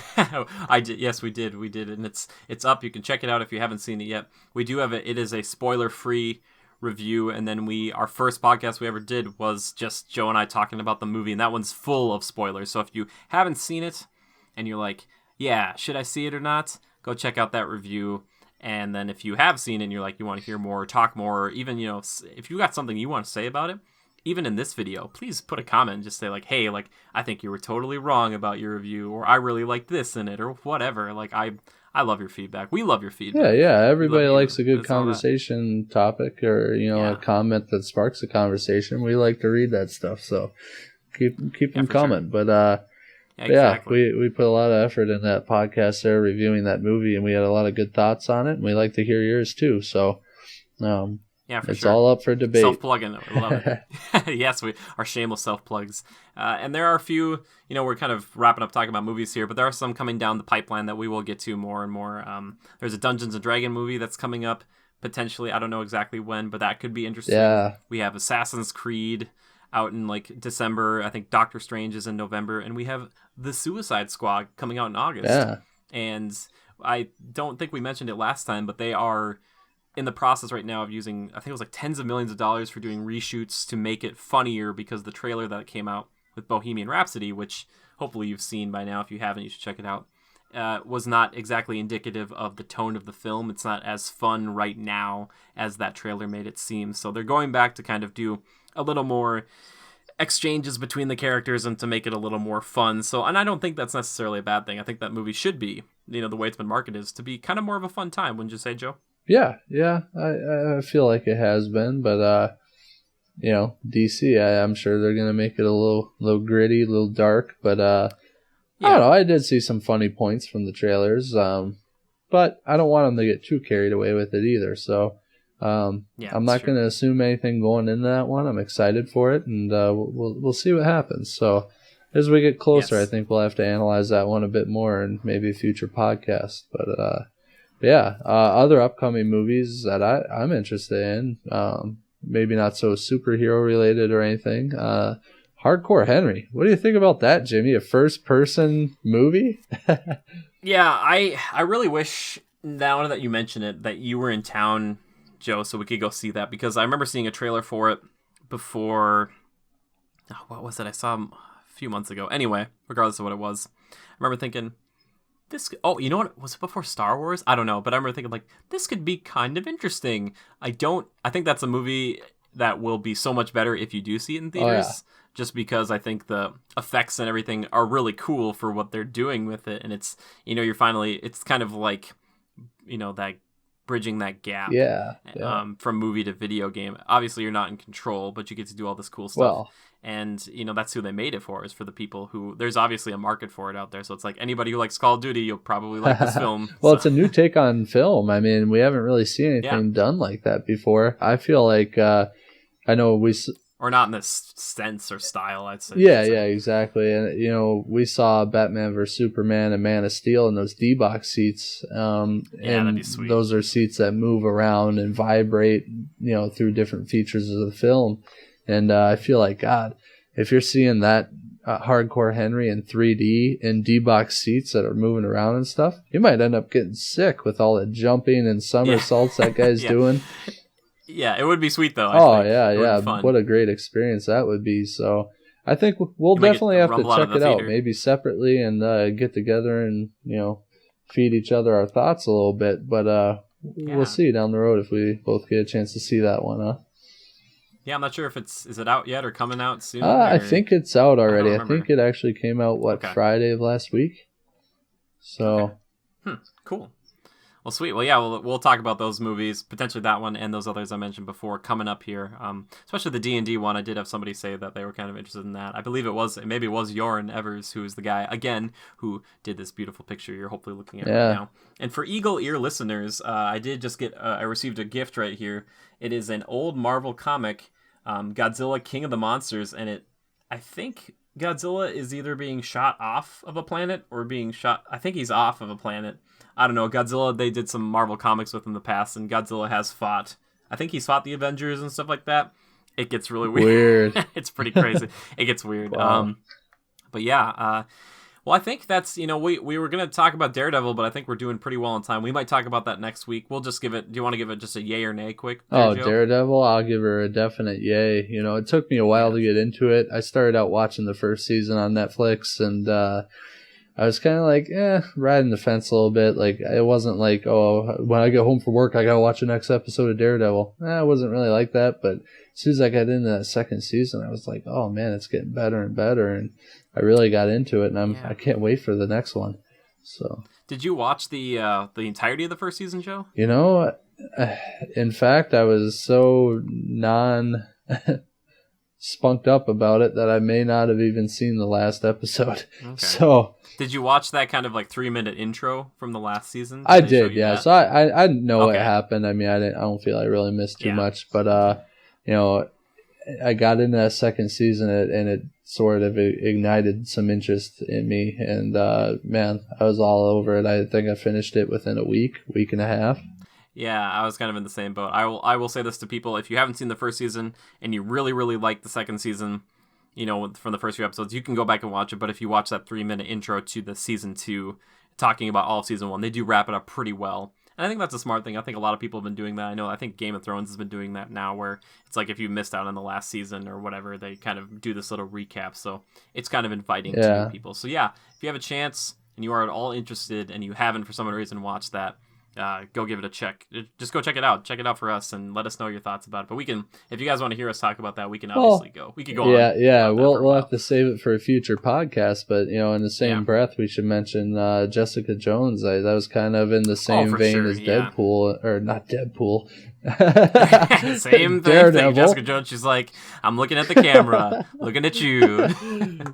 I did. Yes, we did, and it's up. You can check it out if you haven't seen it yet. We do have it. It is a spoiler-free review, and then our first podcast we ever did was just Joe and I talking about the movie, and that one's full of spoilers. So if you haven't seen it, and you're like, yeah, should I see it or not? Go check out that review. And then if you have seen it and you're like, you want to hear more, talk more, or even, if you got something you want to say about it, even in this video, please put a comment and just say like, hey, like, I think you were totally wrong about your review, or I really like this in it, or whatever. Like, I love your feedback. We love your feedback. Yeah. Everybody likes a good conversation topic, or, a comment that sparks a conversation. We like to read that stuff. So keep them coming. Sure. But, exactly. We put a lot of effort in that podcast there, reviewing that movie, and we had a lot of good thoughts on it, and we like to hear yours too. So, it's all up for debate. Self-plugging, I love it. Yes, our shameless self-plugs. And there are a few, we're kind of wrapping up talking about movies here, but there are some coming down the pipeline that we will get to more and more. There's a Dungeons & Dragons movie that's coming up, potentially. I don't know exactly when, but that could be interesting. Yeah. We have Assassin's Creed out in like December. I think Doctor Strange is in November, and we have The Suicide Squad coming out in August. Yeah. And I don't think we mentioned it last time, but they are in the process right now of using, I think it was like tens of millions of dollars for doing reshoots to make it funnier, because the trailer that came out with Bohemian Rhapsody, which hopefully you've seen by now. If you haven't, you should check it out. Was not exactly indicative of the tone of the film. It's not as fun right now as that trailer made it seem. So they're going back to kind of do a little more exchanges between the characters and to make it a little more fun. So, and I don't think that's necessarily a bad thing. I think that movie should be, the way it's been marketed is to be kind of more of a fun time. Wouldn't you say, Joe? Yeah. I feel like it has been, but DC, I'm sure they're gonna make it a little gritty, a little dark, but I don't know. I did see some funny points from the trailers, but I don't want them to get too carried away with it either. So I'm not going to assume anything going into that one. I'm excited for it, and we'll see what happens. So as we get closer, I think we'll have to analyze that one a bit more and maybe a future podcast. But other upcoming movies that I'm interested in, maybe not so superhero related or anything. Hardcore Henry. What do you think about that, Jimmy? A first-person movie? Yeah, I really wish, now that you mention it, that you were in town, Joe, so we could go see that, because I remember seeing a trailer for it before. What was it? I saw a few months ago. Anyway, regardless of what it was, I remember thinking, you know what? Was it before Star Wars? I don't know, but I remember thinking, like, this could be kind of interesting. I think that's a movie that will be so much better if you do see it in theaters. Oh, yeah. Just because I think the effects and everything are really cool for what they're doing with it. And it's, it's kind of like, that bridging that gap from movie to video game. Obviously, you're not in control, but you get to do all this cool stuff. Well, and, that's who they made it for, is for the people who, there's obviously a market for it out there. So it's like anybody who likes Call of Duty, you'll probably like this film. Well, it's a new take on film. I mean, we haven't really seen anything done like that before. I feel like, I know or not in this sense or style, I'd say. Yeah, exactly. And, we saw Batman vs. Superman and Man of Steel in those D-box seats. And that'd be sweet. Those are seats that move around and vibrate, through different features of the film. And I feel like, God, if you're seeing that Hardcore Henry in 3D in D-box seats that are moving around and stuff, you might end up getting sick with all the jumping and somersaults that guy's doing. Yeah, it would be sweet though. Yeah. What a great experience that would be. So I think we'll definitely have to check it out, maybe separately, and get together and feed each other our thoughts a little bit. But we'll see down the road if we both get a chance to see that one. Huh? Yeah, I'm not sure if is it out yet or coming out soon. I think it's out already. I think it actually came out Friday of last week. So, cool. Well, sweet. Well, yeah, we'll talk about those movies, potentially that one and those others I mentioned before coming up here. Especially the D&D one. I did have somebody say that they were kind of interested in that. I believe it was Jorn Evers, who is the guy, again, who did this beautiful picture you're hopefully looking at right now. And for Eagle Ear listeners, I did just I received a gift right here. It is an old Marvel comic, Godzilla King of the Monsters, and I think Godzilla is either being shot off of a planet or being shot... I think he's off of a planet. I don't know. Godzilla, they did some Marvel comics with in the past, and Godzilla has fought... I think he's fought the Avengers and stuff like that. It gets really weird. It's pretty crazy. It gets weird. Wow. But yeah... well, I think that's, we were going to talk about Daredevil, but I think we're doing pretty well in time. We might talk about that next week. We'll just give it... Do you want to give it just a yay or nay quick? Joe? Daredevil? I'll give her a definite yay. It took me a while to get into it. I started out watching the first season on Netflix, and I was kind of like, riding the fence a little bit. Like, it wasn't like, oh, when I get home from work, I got to watch the next episode of Daredevil. It wasn't really like that, but as soon as I got into that second season, I was like, oh man, it's getting better and better, and I really got into it, and I can't wait for the next one. So, did you watch the entirety of the first season, Joe? In fact, I was so spunked up about it that I may not have even seen the last episode. Okay. So, did you watch that kind of like 3-minute intro from the last season? I did, yeah. That? So I know what happened. I mean, I don't feel I really missed too much, but I got into that second season and it sort of ignited some interest in me, and man, I was all over it. I think I finished it within a week and a half. Yeah, I was kind of in the same boat. I will say this to people: if you haven't seen the first season and you really, really like the second season, from the first few episodes, you can go back and watch it. But if you watch that 3-minute intro to the season 2, talking about all of season 1, they do wrap it up pretty well. And I think that's a smart thing. I think a lot of people have been doing that. I think Game of Thrones has been doing that now, where it's like if you missed out on the last season or whatever, they kind of do this little recap. So it's kind of inviting to new people. So yeah, if you have a chance and you are at all interested and you haven't for some reason watched that, go give it a check. Just go check it out. Check it out for us and let us know your thoughts about it. But we can, if you guys want to hear us talk about that, we can obviously go. We could go on. Yeah. We'll have to save it for a future podcast. But in the same breath, we should mention Jessica Jones. That was kind of in the same vein as Deadpool, or not Deadpool. Same thing. Jessica Jones. She's like, I'm looking at the camera, looking at you.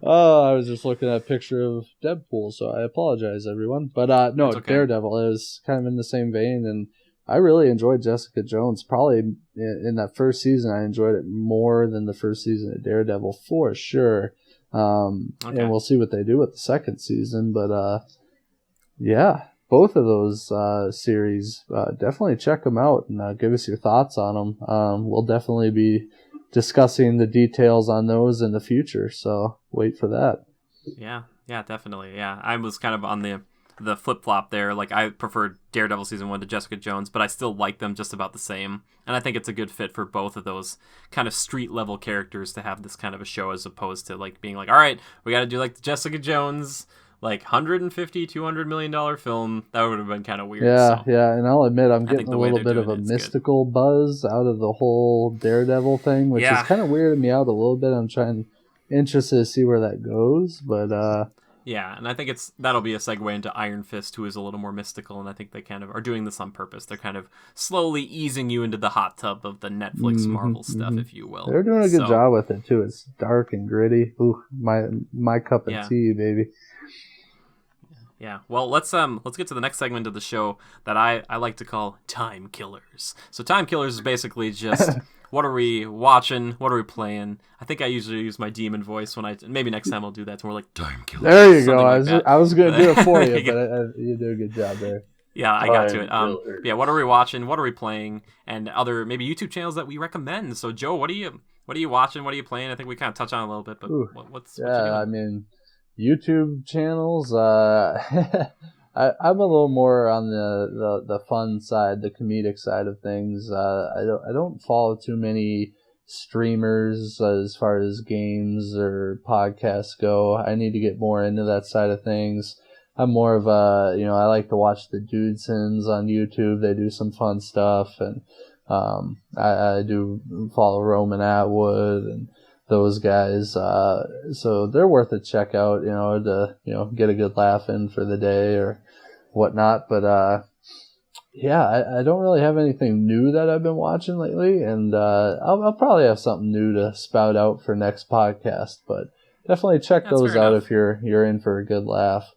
Oh, I was just looking at a picture of Deadpool, so I apologize, everyone. But no, okay. Daredevil is kind of in the same vein, and I really enjoyed Jessica Jones. Probably in that first season, I enjoyed it more than the first season of Daredevil for sure. And we'll see what they do with the second season, but yeah. Both of those series, definitely check them out and give us your thoughts on them. We'll definitely be discussing the details on those in the future, so wait for that. Yeah, definitely. Yeah, I was kind of on the flip-flop there. Like, I preferred Daredevil Season 1 to Jessica Jones, but I still like them just about the same. And I think it's a good fit for both of those kind of street-level characters to have this kind of a show, as opposed to, like, being like, all right, we got to do, like, the Jessica Jones... like $150-200 million film. That would have been kind of weird. Yeah, and I'll admit I'm getting a little bit of a mystical buzz out of the whole Daredevil thing, which is kind of weirding me out a little bit. I'm interested to see where that goes, but yeah, and I think that'll be a segue into Iron Fist, who is a little more mystical, and I think they kind of are doing this on purpose. They're kind of slowly easing you into the hot tub of the Netflix Marvel stuff, if you will. They're doing a good job with it too. It's dark and gritty. Ooh, my cup of tea, baby. Yeah, well, let's get to the next segment of the show that I like to call Time Killers. So Time Killers is basically just what are we watching, what are we playing. I think I usually use my demon voice when maybe next time I'll do that. So we're like Time Killers. There you go. I was going to do it for you, but you did a good job there. Yeah, I got to it. Yeah, what are we watching? What are we playing? And other maybe YouTube channels that we recommend. So Joe, what are you watching? What are you playing? I think we kind of touched on it a little bit, but what's you doing? I mean, YouTube channels. I'm a little more on the fun side, the comedic side of things. I don't follow too many streamers as far as games or podcasts go. I need to get more into that side of things. I'm more of I like to watch the Dudesons on YouTube. They do some fun stuff, and I do follow Roman Atwood and those guys, so they're worth a check out, to get a good laugh in for the day or whatnot. But I don't really have anything new that I've been watching lately, and I'll probably have something new to spout out for next podcast. But definitely check those out if you're in for a good laugh.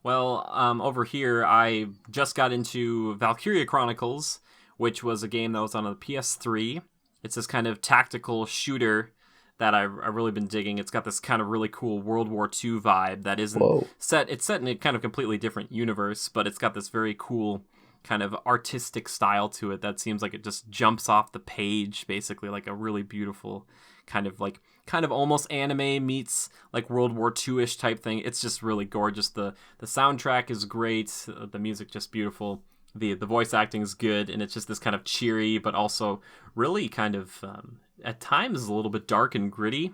Well, over here, I just got into Valkyria Chronicles, which was a game that was on the PS3. It's this kind of tactical shooter that I've really been digging. It's got this kind of really cool World War II vibe that isn't set. It's set in a kind of completely different universe, but it's got this very cool kind of artistic style to it that seems like it just jumps off the page, basically, like a really beautiful kind of almost anime meets like World War II-ish type thing. It's just really gorgeous. The soundtrack is great. The music just beautiful. The voice acting is good, and it's just this kind of cheery, but also really kind of at times a little bit dark and gritty.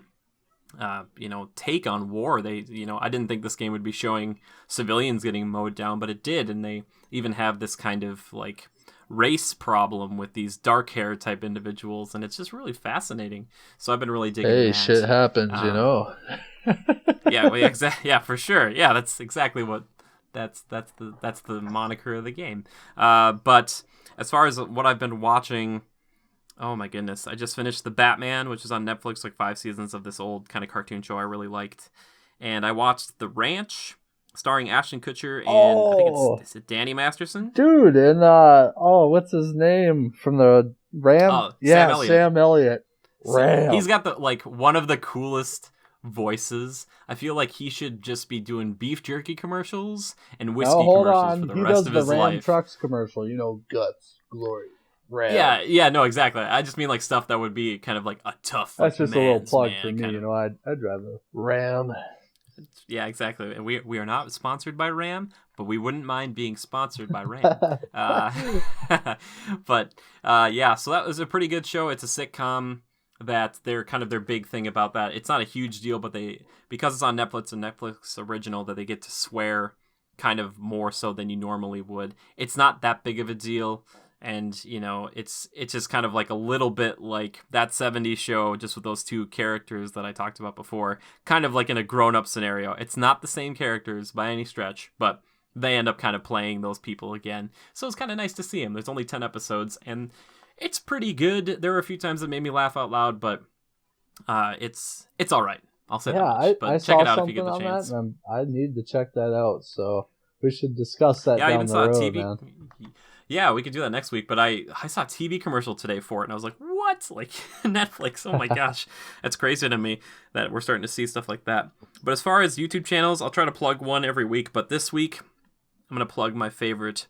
Take on war. I didn't think this game would be showing civilians getting mowed down, but it did, and they even have this kind of like race problem with these dark hair type individuals, and it's just really fascinating. So I've been really digging. Hey, that. Shit happens, Yeah, well, yeah, for sure. Yeah, that's exactly what. That's the moniker of the game. But as far as what I've been watching, oh my goodness, I just finished The Batman, which is on Netflix, like 5 seasons of this old kind of cartoon show I really liked. And I watched The Ranch, starring Ashton Kutcher and I think is it Danny Masterson? Dude, and what's his name from the Ram? Sam Elliott. Ram. He's got one of the coolest voices. I feel like he should just be doing beef jerky commercials and whiskey commercials for the rest of his life. He does the Ram Trucks commercial, guts, glory, Ram. Yeah, no, exactly. I just mean like stuff that would be kind of like a tough. That's just a little plug for me. I'd drive a Ram. Yeah, exactly. And we are not sponsored by Ram, but we wouldn't mind being sponsored by Ram. So that was a pretty good show. It's a sitcom. That they're kind of their big thing about that. It's not a huge deal, but because it's on Netflix, a Netflix original, that they get to swear kind of more so than you normally would. It's not that big of a deal, and it's just kind of like a little bit like that 70s show, just with those two characters that I talked about before, kind of like in a grown-up scenario. It's not the same characters by any stretch, but they end up kind of playing those people again. So it's kind of nice to see them. There's only 10 episodes, and it's pretty good. There were a few times that made me laugh out loud, but it's all right. I'll say that much. But I check it out saw if you get the something on chance. that, and I need to check that out. So we should discuss that down the road, man. Yeah, we could do that next week. But I saw a TV commercial today for it, and I was like, what? Like, Netflix? Oh my gosh. That's crazy to me that we're starting to see stuff like that. But as far as YouTube channels, I'll try to plug one every week. But this week, I'm going to plug my favorite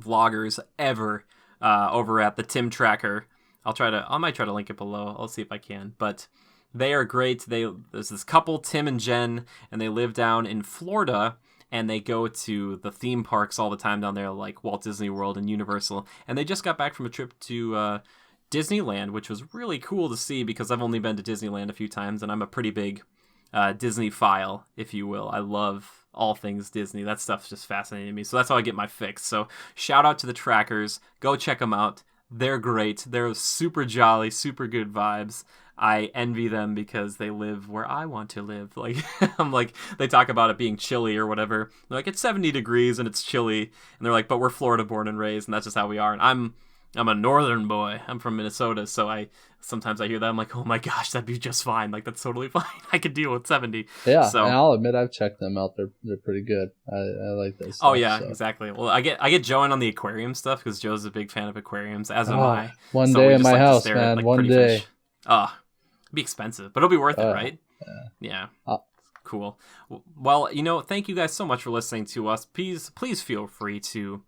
vloggers ever. Over at the Tim Tracker. I might try to link it below. I'll see if I can. But they are great. There's this couple, Tim and Jen, and they live down in Florida, and they go to the theme parks all the time down there, like Walt Disney World and Universal. And they just got back from a trip to Disneyland, which was really cool to see because I've only been to Disneyland a few times, and I'm a pretty big Disney file, if you will. I love all things Disney. That stuff's just fascinating me. So that's how I get my fix. So shout out to the Trackers. Go check them out. They're great. They're super jolly, super good vibes. I envy them because they live where I want to live. Like, I'm like, they talk about it being chilly or whatever. They're like, it's 70 degrees and it's chilly. And they're like, but we're Florida born and raised, and that's just how we are. And I'm a northern boy. I'm from Minnesota, so sometimes I hear that, I'm like, oh my gosh, that'd be just fine. Like, that's totally fine. I could deal with 70. Yeah, so, and I'll admit I've checked them out. They're pretty good. I like this. Oh yeah, so. Exactly. Well, I get Joe in on the aquarium stuff because Joe's a big fan of aquariums, as am I. One day in my house, man. One day. Fish. It'd be expensive, but it'll be worth it, right? Yeah. Cool. Well, thank you guys so much for listening to us. Please feel free to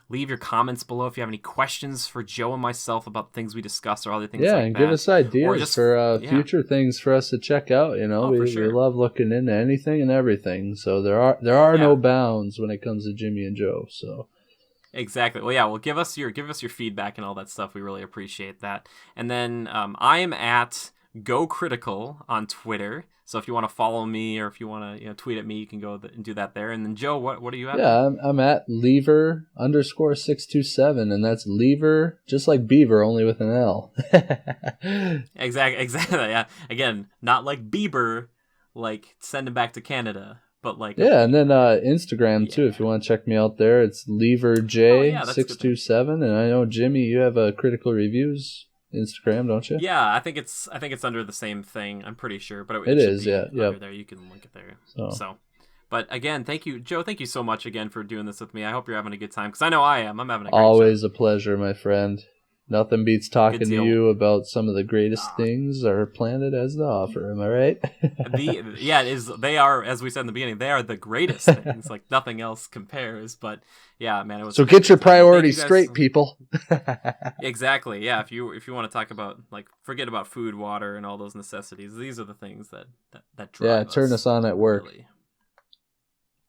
leave your comments below if you have any questions for Joe and myself about things we discussed or other things like that. Yeah, and give us ideas for future things for us to check out. We love looking into anything and everything. So there are no bounds when it comes to Jimmy and Joe. So exactly. Well, yeah. Well, give us your feedback and all that stuff. We really appreciate that. And then I am at Go Critical on Twitter. So if you want to follow me or if you want to tweet at me, you can go and do that there. And then Joe, what are you at? Yeah, I'm at Lever_627, and that's Lever, just like Beaver, only with an L. Exactly. Yeah. Again, not like Bieber, like send him back to Canada, but like and then Instagram too. If you want to check me out there, it's LeverJ627. And I know Jimmy, you have a Critical Reviews Instagram, don't you? Yeah, I think it's under the same thing. I'm pretty sure, but it is. Yeah, under there you can link it there. So, but again, thank you, Joe. Thank you so much again for doing this with me. I hope you're having a good time because I know I am. I'm having a great Always time. A pleasure, my friend. Nothing beats talking to you about some of the greatest things our planet has to offer. Am I right? It is. They are, as we said in the beginning, they are the greatest things. Like nothing else compares. But yeah, man, it was. So get your priorities straight, people. Exactly. Yeah. If you want to talk about forget about food, water, and all those necessities. These are the things that drive us. Turn us on at work. Really.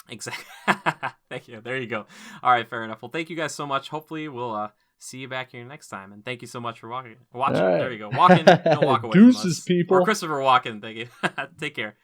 Exactly. Thank you. There you go. All right. Fair enough. Well, thank you guys so much. Hopefully, we'll see you back here next time. And thank you so much for watching. Right. There you go. Walking. Don't walk away Deuces, from us. people. Or Christopher Walken. Thank you. Take care.